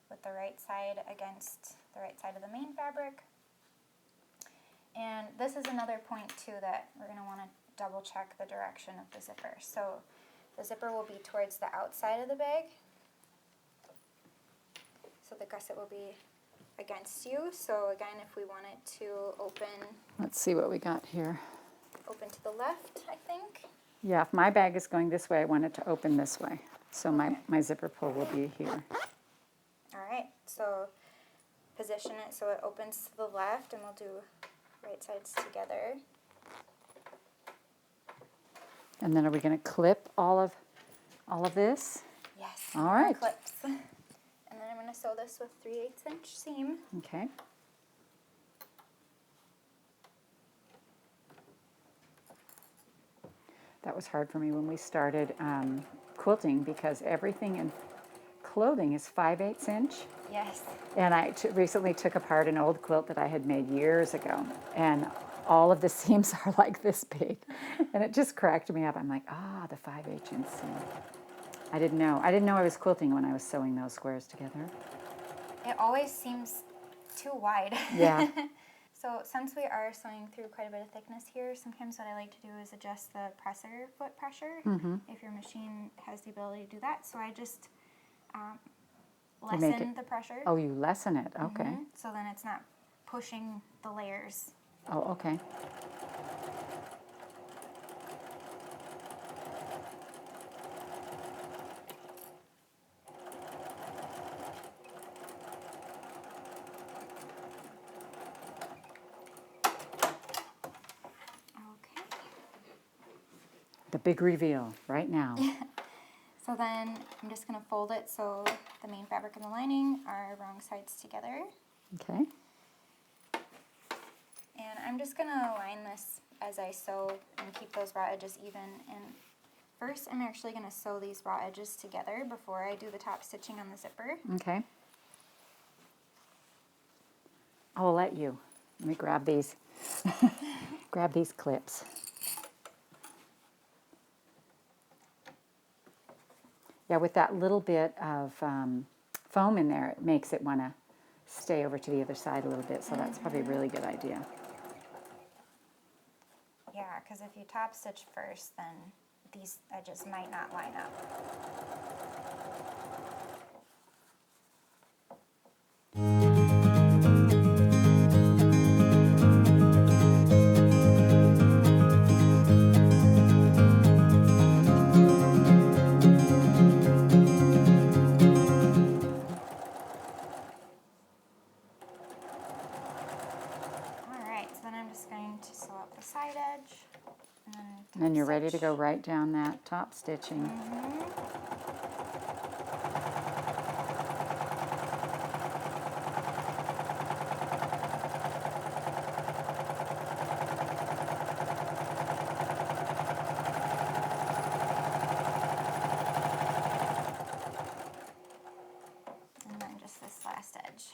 with the right side against the right side of the main fabric. And this is another point too that we're going to want to double check the direction of the zipper. So the zipper will be towards the outside of the bag. So the gusset will be against you. So again, if we want it to open Let's see what we got here. to the left, I think. Yeah, if my bag is going this way, I want it to open this way. So Okay. my zipper pull will be here. All right. right, so position it so it opens to the left, and we'll do right sides together. And then are we going to clip all of this? Yes. All more right. Clips. And then I'm going to sew this with 3/8 inch seam. Okay. That was hard for me when we started quilting because everything in clothing is 5/8 inch. Yes. And I recently took apart an old quilt that I had made years ago, and all of the seams are like this big, and it just cracked me up. I'm like, the 5/8 inch seam. I didn't know I was quilting when I was sewing those squares together. It always seems too wide. Yeah. So since we are sewing through quite a bit of thickness here, sometimes what I like to do is adjust the presser foot pressure, if your machine has the ability to do that. So I just lessen the pressure. Oh, you lessen it. Okay. So then it's not pushing the layers. Oh, okay. Okay. The big reveal right now. So then I'm just going to fold it so the main fabric and the lining are wrong sides together. Okay. And I'm just going to line this as I sew and keep those raw edges even. And first I'm actually going to sew these raw edges together before I do the top stitching on the zipper. Okay. I will let you. Let me grab these. Grab these clips. Yeah, with that little bit of foam in there, it makes it want to stay over to the other side a little bit, so that's probably a really good idea. Yeah, because if you top stitch first, then these edges might not line up. Side edge, and then you're ready to go right down that top stitching. And then just this last edge.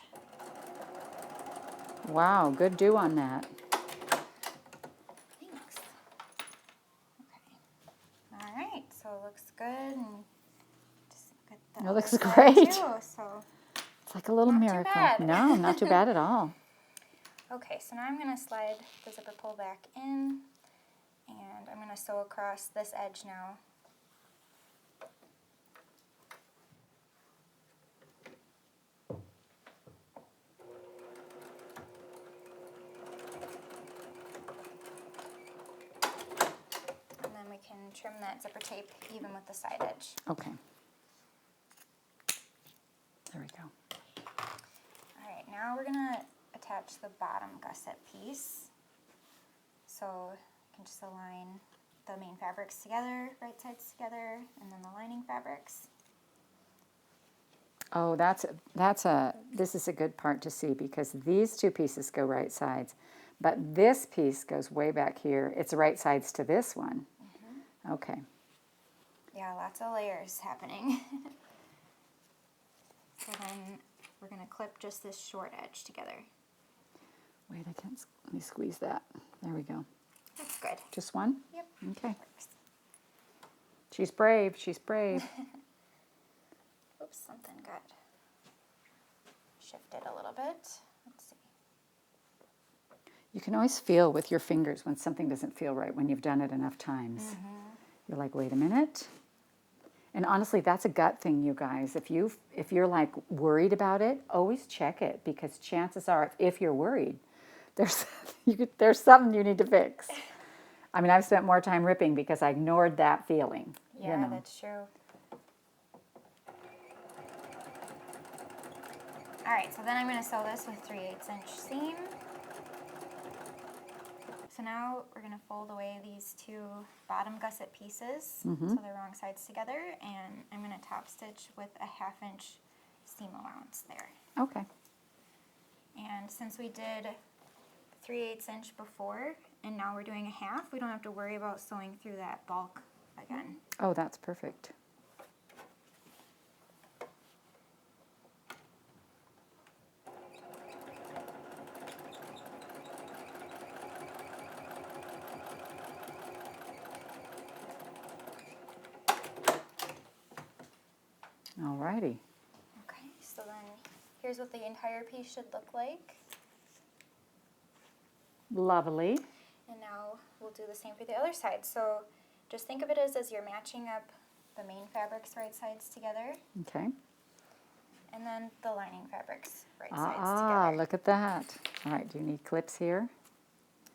Wow, good do on that. Thanks. Okay. All right, so it looks good. And just look at the It looks other side great. too, so It's like a little not too miracle. bad. No, not too bad at all. Okay, so now I'm going to slide the zipper pull back in, and I'm going to sew across this edge now. And then we can trim that zipper tape even with the side edge. Okay. There we go. All right, now we're going to attach the bottom gusset piece. So you can just align the main fabrics together, right sides together, and then the lining fabrics. Oh, this is a good part to see because these two pieces go right sides, but this piece goes way back here. It's right sides to this one. Okay. Yeah, lots of layers happening. So then we're going to clip just this short edge together. Wait, I can't. Let me squeeze that. There we go. That's good. Just one? Yep. Okay. She's brave. She's brave. Oops, something got shifted a little bit. Let's see. You can always feel with your fingers when something doesn't feel right when you've done it enough times. You're like, wait a minute. And honestly, that's a gut thing, you guys. If you're like worried about it, always check it because chances are, if you're worried, there's something you need to fix. I mean, I've spent more time ripping because I ignored that feeling. Yeah, that's true. All right, so then I'm going to sew this with 3/8 inch seam. So now we're going to fold away these two bottom gusset pieces so they're wrong sides together, and I'm going to top stitch with a 1/2 inch seam allowance there. Okay. And since we did 3/8 inch before and now we're doing a 1/2, we don't have to worry about sewing through that bulk again. Oh, that's perfect. Alrighty. Okay, so then here's what the entire piece should look like. Lovely. And now we'll do the same for the other side. So just think of it as you're matching up the main fabrics right sides together, Okay. and then the lining fabrics right Ah, sides together. look at that. All right, do you need clips here?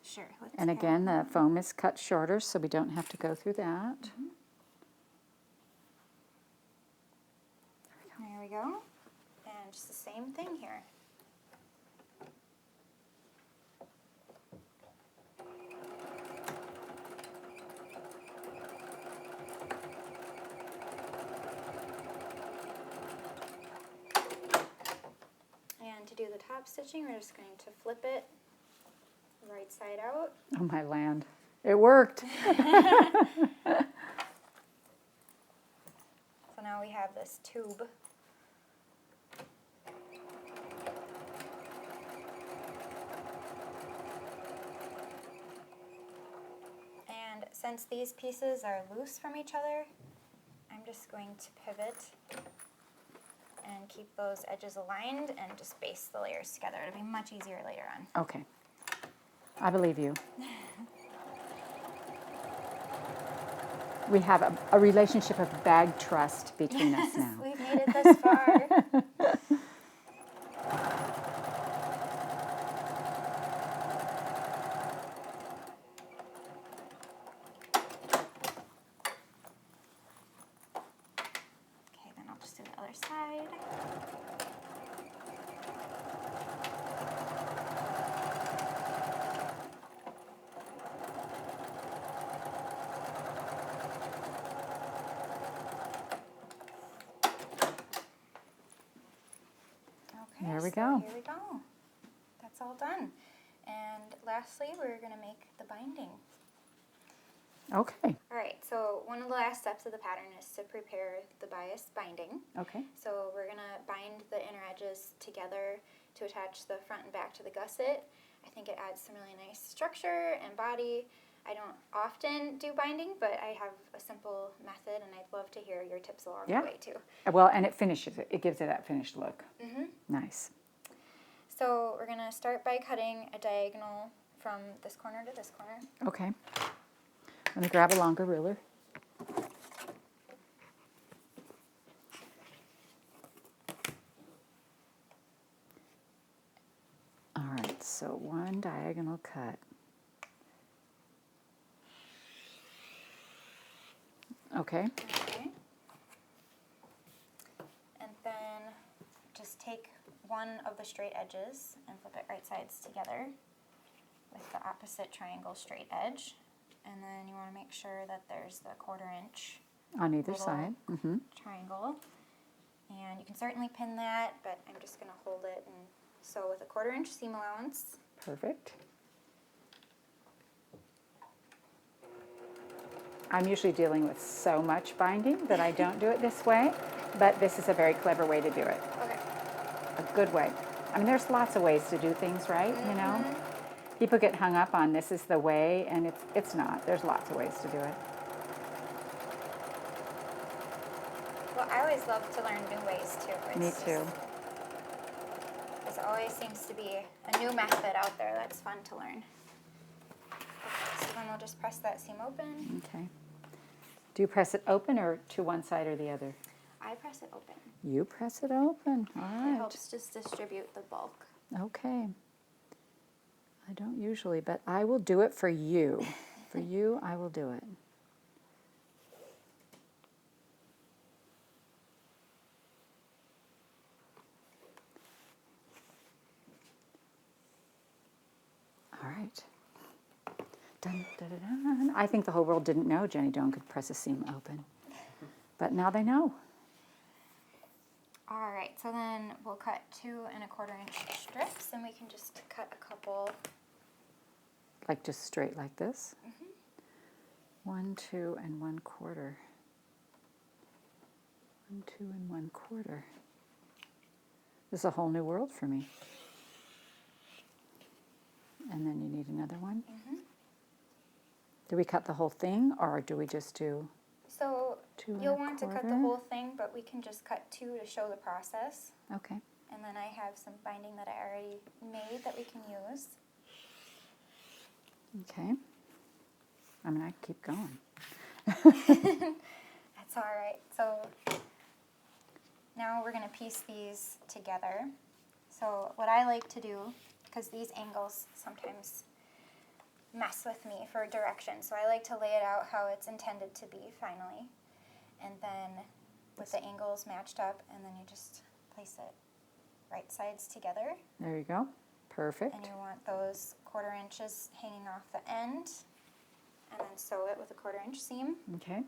Sure. Let's And have again, one. the foam is cut shorter, so we don't have to go through that. There we go. And just the same thing here. And to do the top stitching, we're just going to flip it right side out. Oh, my land. It worked. So now we have this tube. And since these pieces are loose from each other, I'm just going to pivot and keep those edges aligned and just baste the layers together. It'll be much easier later on. Okay. I believe you. We have a relationship of bag trust between us now. We've made it this far. Okay, then I'll just do the other side. Okay, There we so go. here we go. That's all done. And lastly, we're going to make the binding. Okay. All right, so one of the last steps of the pattern is to prepare the bias binding. Okay. So we're going to bind the inner edges together to attach the front and back to the gusset. I think it adds some really nice structure and body. I don't often do binding, but I have a simple method, and I'd love to hear your tips along Yeah. the way too. Well, and it finishes it. It gives it that finished look. Mm-hmm. Nice. So we're going to start by cutting a diagonal from this corner to this corner. Okay. Let me grab a longer ruler. All right, so one diagonal cut. Okay. Okay. And then just take one of the straight edges and flip it right sides together with the opposite triangle straight edge. And then you want to make sure that there's the 1/4 inch On either little side. Mm-hmm. triangle. And you can certainly pin that, but I'm just going to hold it and sew with a 1/4 inch seam allowance. Perfect. I'm usually dealing with so much binding that I don't do it this way, but this is a very clever way to do it. Okay. A good way. I mean, there's lots of ways to do things, right? You know? People get hung up on this is the way, and it's not. There's lots of ways to do it. Well, I always love to learn new ways too. Me too. There always seems to be a new method out there that's fun to learn. So then we'll just press that seam open. Okay. Do you press it open or to one side or the other? I press it open. You press it open. All It right. helps just distribute the bulk. Okay. I don't usually, but I will do it for you. For you, I will do it. Dun, dun, dun, dun. I think the whole world didn't know Jenny Doan could press a seam open. But now they know. All right, so then we'll cut 2 1/4-inch strips, and we can just cut a couple. Like just straight like this? 1, 2, and 1/4. 1, 2, and 1/4. This is a whole new world for me. And then you need another one? Do we cut the whole thing, or do we just do So 2 you'll want to cut the 1/4? whole thing, but we can just cut 2 to show the process. Okay. And then I have some binding that I already made that we can use. Okay. I mean, I can keep going. That's all right. So now we're going to piece these together. So what I like to do, because these angles sometimes mess with me for direction, so I like to lay it out how it's intended to be finally. And then with the angles matched up, and then you just place it right sides together. There you go. Perfect. And you want those 1/4 inches hanging off the end, and then sew it with a 1/4 inch seam. Okay.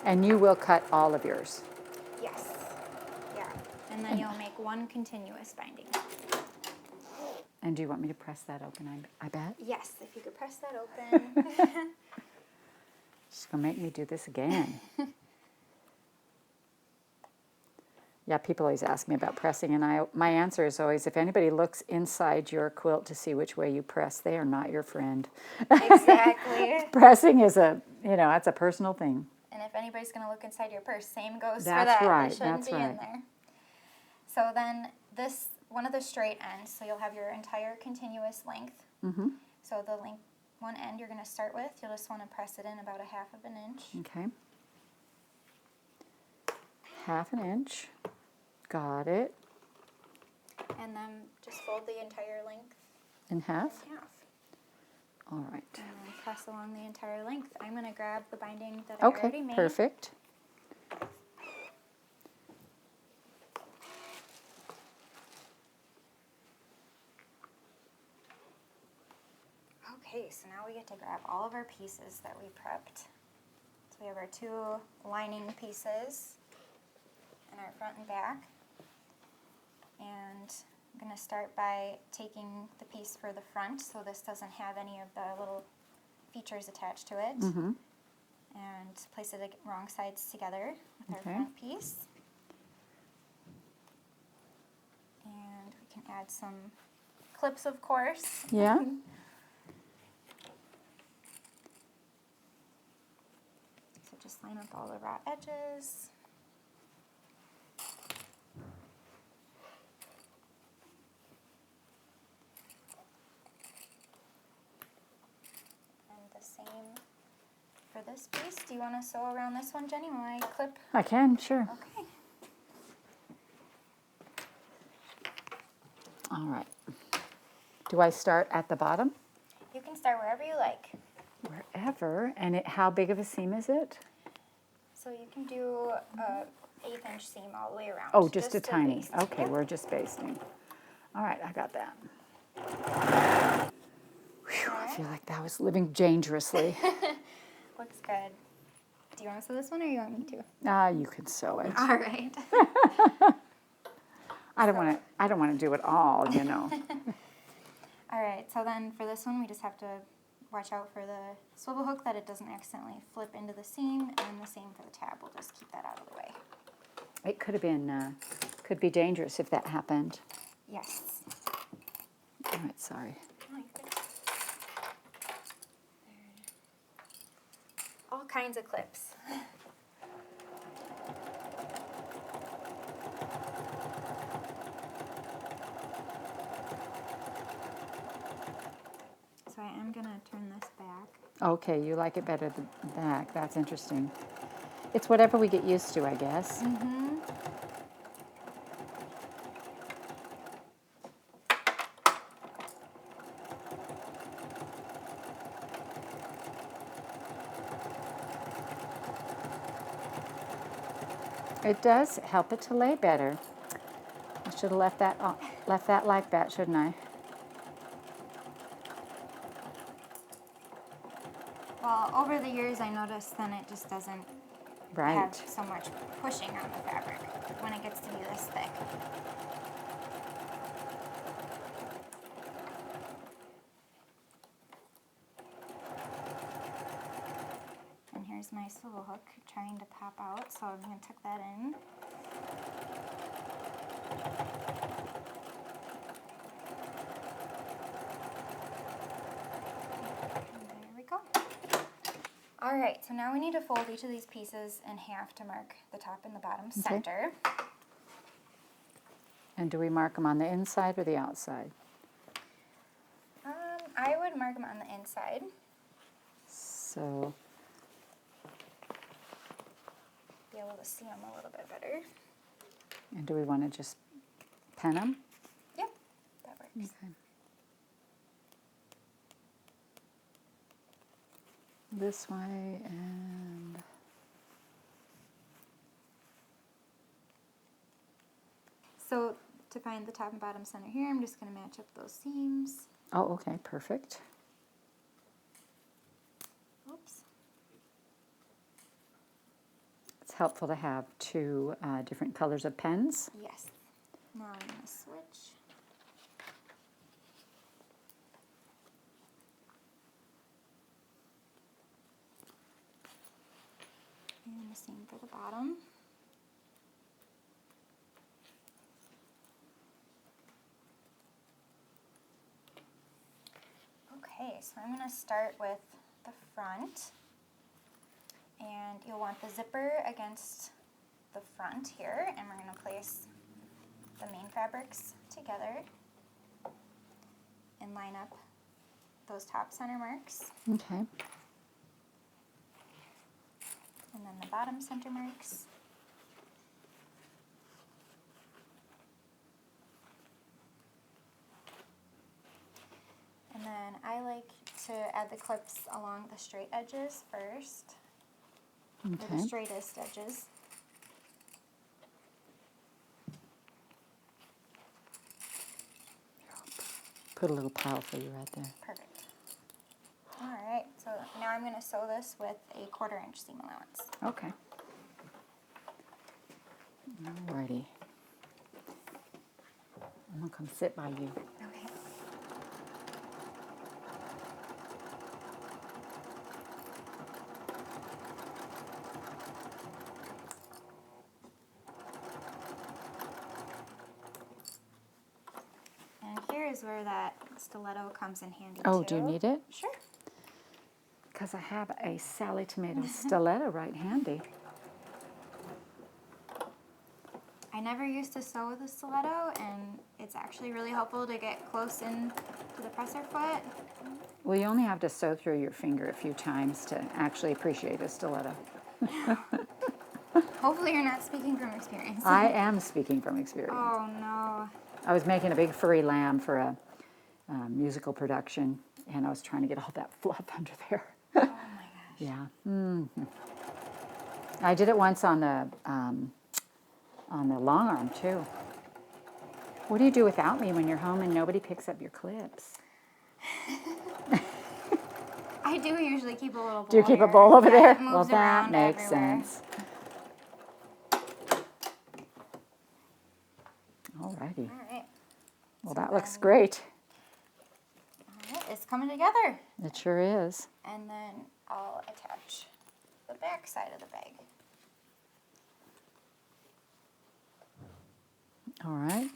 And you will cut all of yours. Yes. Yeah. And then you'll make one continuous binding. And do you want me to press that open, I bet? Yes, if you could press that open. She's going to make me do this again. Yeah, people always ask me about pressing, and my answer is always, if anybody looks inside your quilt to see which way you press, they are not your friend. Exactly. Pressing is that's a personal thing. And if anybody's going to look inside your purse, same goes for That's that. right, It shouldn't that's be right. in there. So then this, one of the straight ends, so you'll have your entire continuous length. So the length, one end you're going to start with, you'll just want to press it in about 1/2 inch. Okay. 1/2 inch. Got it. And then just fold the entire length In half? in half. All right. And then press along the entire length. I'm going to grab the binding that I already Okay, made. perfect. Okay, so now we get to grab all of our pieces that we prepped. So we have our 2 lining pieces in our front and back. And I'm going to start by taking the piece for the front, so this doesn't have any of the little features attached to it. And place it wrong sides together with our Okay. front piece. And we can add some clips, of course. Yeah? So just line up all the raw edges. And the same for this piece. Do you want to sew around this one, Jenny, while I clip? I can, sure. Okay. All right. Do I start at the bottom? You can start wherever you like. Wherever. And how big of a seam is it? So you can do a 1/8 inch seam all the way around. Oh, just a to tiny. baste. Okay, Yep. we're just basting. All right, I got that. Whew, I feel like that was living dangerously. Looks good. Do you want to sew this one or you want me to? You can sew it. All right. I don't want to do it all, you know. All right, so then for this one, we just have to watch out for the swivel hook that it doesn't accidentally flip into the seam, and the same for the tab. We'll just keep that out of the way. It could be dangerous if that happened. Yes. All right, sorry. All kinds of clips. So I am going to turn this back. Okay, you like it better the back. That's interesting. It's whatever we get used to, I guess. It does help it to lay better. I should have left that like that, shouldn't I? Well, over the years, I noticed then it just doesn't Right. have so much pushing on the fabric when it gets to be this thick. And here's my swivel hook trying to pop out, so I'm going to tuck that in. And there we go. All right, so now we need to fold each of these pieces in half to mark the top and the bottom center. And do we mark them on the inside or the outside? I would mark them on the inside. So, Be able to see them a little bit better. and do we want to just pen them? Yep, that works. Okay. This way and So to find the top and bottom center here, I'm just going to match up those seams. oh, okay, perfect. Oops. It's helpful to have two different colors of pens. Yes. Now I'm going to switch. And the same for the bottom. Okay, so I'm going to start with the front. And you'll want the zipper against the front here, and we're going to place the main fabrics together and line up those top center marks, Okay. and then the bottom center marks. And then I like to add the clips along the straight edges first, or the Okay. straightest edges. Put a little pile for you right there. Perfect. All right, so now I'm going to sew this with a 1/4 inch seam allowance. Okay. Alrighty. I'm gonna come sit by you. Okay. And here is where that stiletto comes in handy Oh, too. do you need it? Sure. Because I have a Sallie Tomato stiletto right handy. I never used to sew with a stiletto, and it's actually really helpful to get close in to the presser foot. Well, you only have to sew through your finger a few times to actually appreciate a stiletto. Hopefully you're not speaking from experience. I am speaking from experience. Oh no. I was making a big furry lamb for a musical production, and I was trying to get all that fluff under there. Oh my gosh. Yeah. I did it once on the long arm too. What do you do without me when you're home and nobody picks up your clips? I do usually keep a little bowl. Do you keep a here. bowl over Yeah, there? it moves Well, that around makes everywhere. sense. Alrighty. All right. Well, So that looks then- great. All right, it's coming together. It sure is. And then I'll attach the back side of the bag. All right.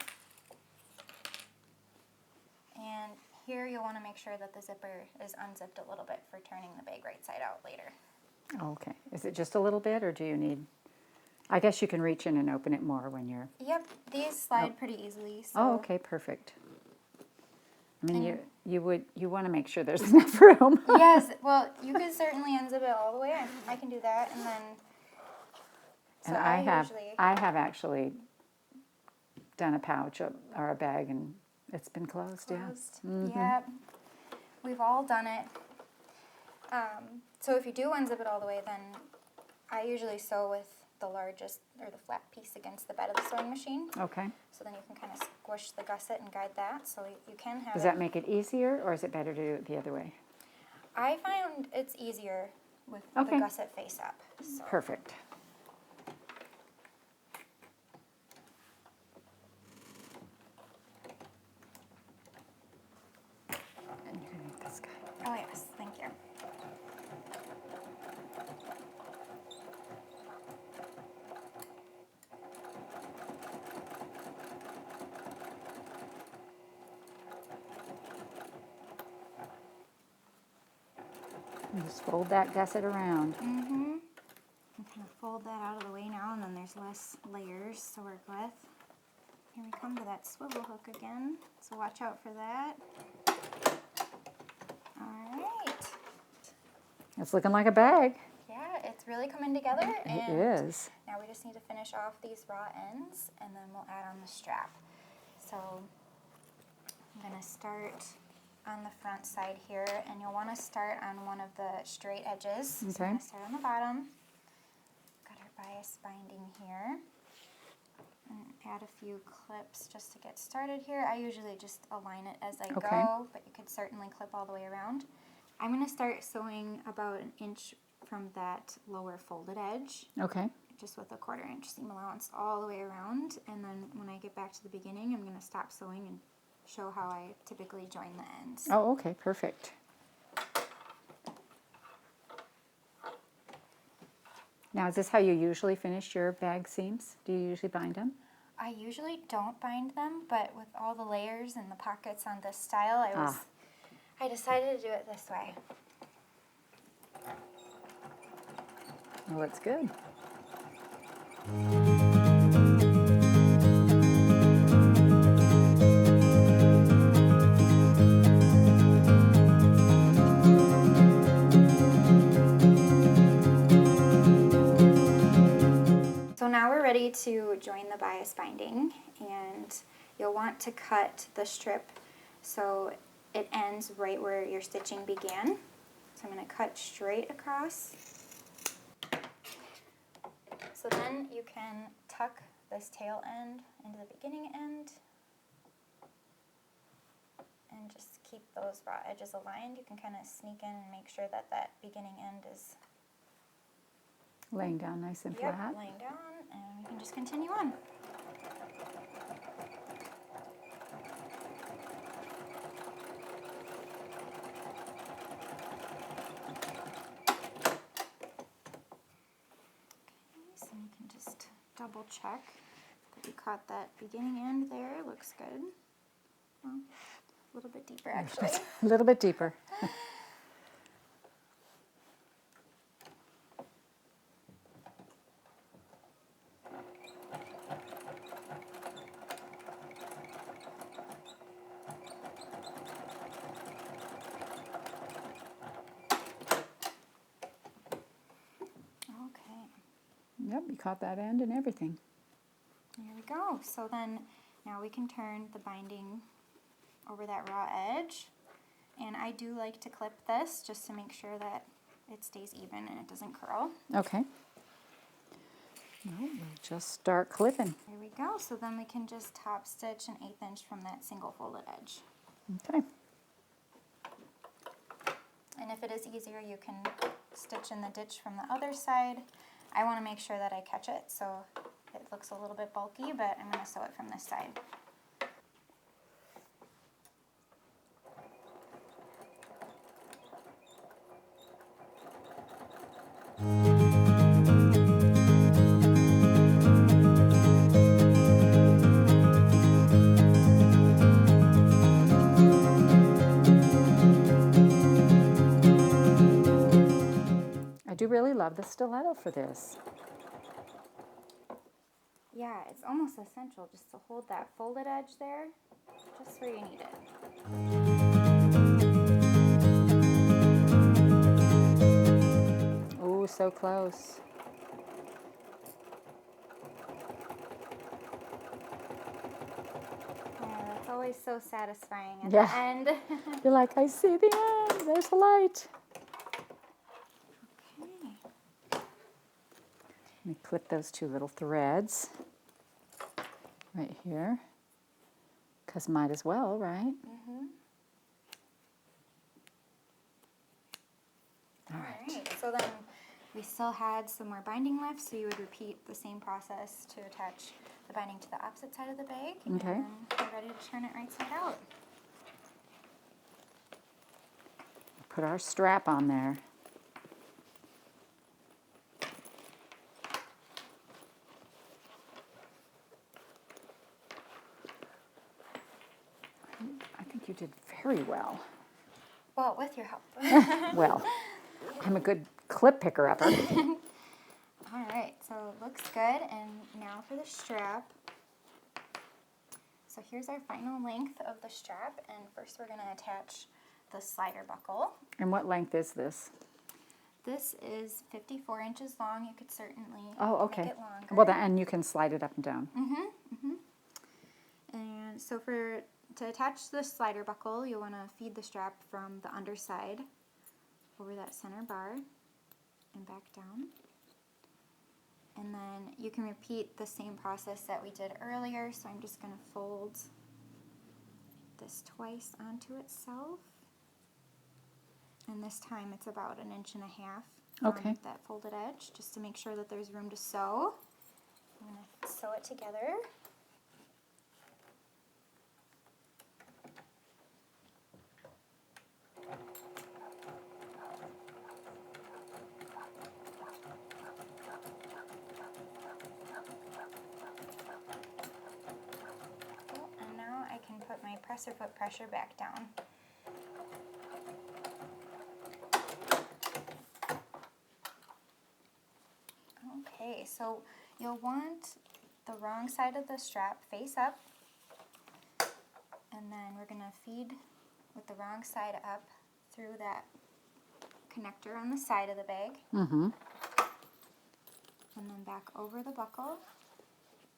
And here you'll want to make sure that the zipper is unzipped a little bit for turning the bag right side out later. Okay. Is it just a little bit, or do you need? I guess you can reach in and open it more when you're. Yep, these slide pretty easily. So Oh, okay, perfect. I mean, you want to make sure there's enough room. Yes, well, you could certainly unzip it all the way. I can do that, and then. So And I usually. have actually done a pouch or a bag, and it's been closed. Closed. Yeah. Yep. We've all done it. So if you do unzip it all the way, then I usually sew with the largest or the flat piece against the bed of the sewing machine. Okay. So then you can kind of squish the gusset and guide that. So you can have Does that make it easier, or is it better to do it the other way? I find it's easier with Okay. the gusset face up. So. Perfect. And you can make this guy. Oh yes, thank you. And just fold that gusset around. Mm-hmm. And kind of fold that out of the way now, and then there's less layers to work with. Here we come to that swivel hook again, so watch out for that. All right. It's looking like a bag. Yeah, it's really coming together. It And is. now we just need to finish off these raw ends, and then we'll add on the strap. So I'm going to start on the front side here, and you'll want to start on one of the straight edges. So Okay. I'm going to start on the bottom. Got our bias binding here. And add a few clips just to get started here. I usually just align it as I Okay. go, but you could certainly clip all the way around. I'm going to start sewing about an inch from that lower folded edge, Okay. just with a 1/4 inch seam allowance all the way around. And then when I get back to the beginning, I'm going to stop sewing and show how I typically join the ends. Oh, okay. Perfect. Now, is this how you usually finish your bag seams? Do you usually bind them? I usually don't bind them, but with all the layers and the pockets on this style, I decided to do it this way. Well, it's good. So now we're ready to join the bias binding, and you'll want to cut the strip so it ends right where your stitching began. So I'm going to cut straight across. So then you can tuck this tail end into the beginning end and just keep those raw edges aligned. You can kind of sneak in and make sure that that beginning end is Laying down nice and flat. laying down, and we can just continue on. So you can just double check that you caught that beginning end there. Looks good. Well, a little bit deeper actually. A little bit deeper. Okay, Yep, you caught that end and everything. there we go. So then now we can turn the binding over that raw edge. And I do like to clip this just to make sure that it stays even and it doesn't curl. Okay. Well, we'll just start clipping. There we go. So then we can just top stitch an 1/8 inch from that single folded edge. Okay. And if it is easier, you can stitch in the ditch from the other side. I want to make sure that I catch it, so it looks a little bit bulky, but I'm going to sew it from this side. I do really love the stiletto for this. Yeah, it's almost essential just to hold that folded edge there, just where you need it. Oh, so close. Yeah, that's always so satisfying at Yeah. the end. You're like, I see the end. There's the light. Okay. Let me clip those two little threads right here, because might as well, right? Mm-hmm. All right. So then we still had some more binding left, so you would repeat the same process to attach the binding to the opposite side of the bag. Okay. And then you're ready to turn it right side out. Put our strap on there. I think you did very well. Well, with your help. Well, I'm a good clip picker-upper. All right, so it looks good. And now for the strap. So here's our final length of the strap. And first we're going to attach the slider buckle. And what length is this? This is 54 inches long. You could certainly Okay. make it longer. Well, and you can slide it up and down. And so to attach the slider buckle, you'll want to feed the strap from the underside over that center bar and back down. And then you can repeat the same process that we did earlier. So I'm just going to fold this twice onto itself. And this time it's about 1.5 inches Okay. that folded edge, just to make sure that there's room to sew. I'm going to sew it together. And now I can put my presser foot pressure back down. Okay, so you'll want the wrong side of the strap face up, and then we're going to feed with the wrong side up through that connector on the side of the bag, Mm-hmm. and then back over the buckle,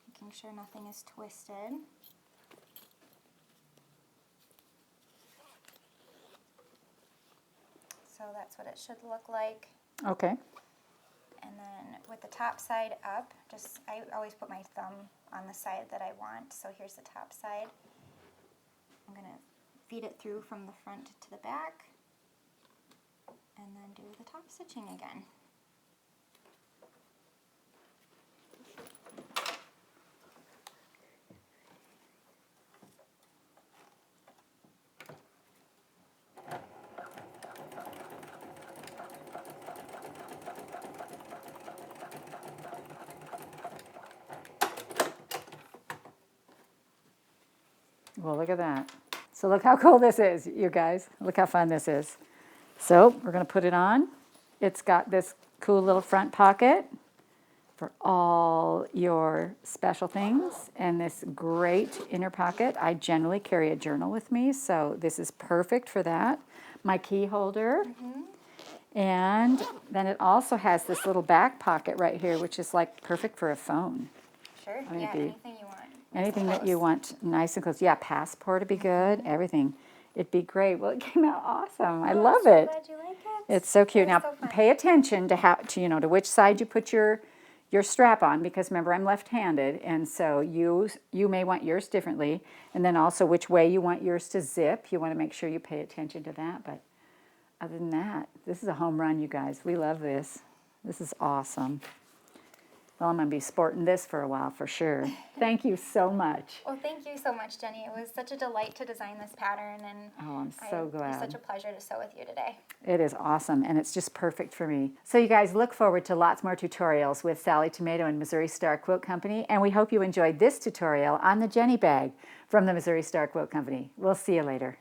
making sure nothing is twisted. So that's what it should look like. Okay. And then with the top side up, I always put my thumb on the side that I want. So here's the top side. I'm going to feed it through from the front to the back, and then do the top stitching again. Well, look at that. So look how cool this is, you guys. Look how fun this is. So we're going to put it on. It's got this cool little front pocket for all your special things, and this great inner pocket. I generally carry a journal with me, so this is perfect for that. My key holder. And then it also has this little back pocket right here, which is like perfect for a phone. Sure, mean, yeah, it'd be anything you want. Anything that you want nice and close. Yeah, passport would be good, everything. It'd be great. Well, it came out awesome. I love I'm so it. glad you like it. It's so cute. Now, so fun. pay attention to which side you put your strap on, because remember, I'm left-handed, and so you may want yours differently, and then also which way you want yours to zip. You want to make sure you pay attention to that. But other than that, this is a home run, you guys. We love this. This is awesome. Well, I'm going to be sporting this for a while for sure. Thank you so much. Well, thank you so much, Jenny. It was such a delight to design this pattern, and I'm so glad. It was such a pleasure to sew with you today. It is awesome, and it's just perfect for me. So you guys look forward to lots more tutorials with Sallie Tomato and Missouri Star Quilt Company, and we hope you enjoyed this tutorial on the Jenny bag from the Missouri Star Quilt Company. We'll see you later.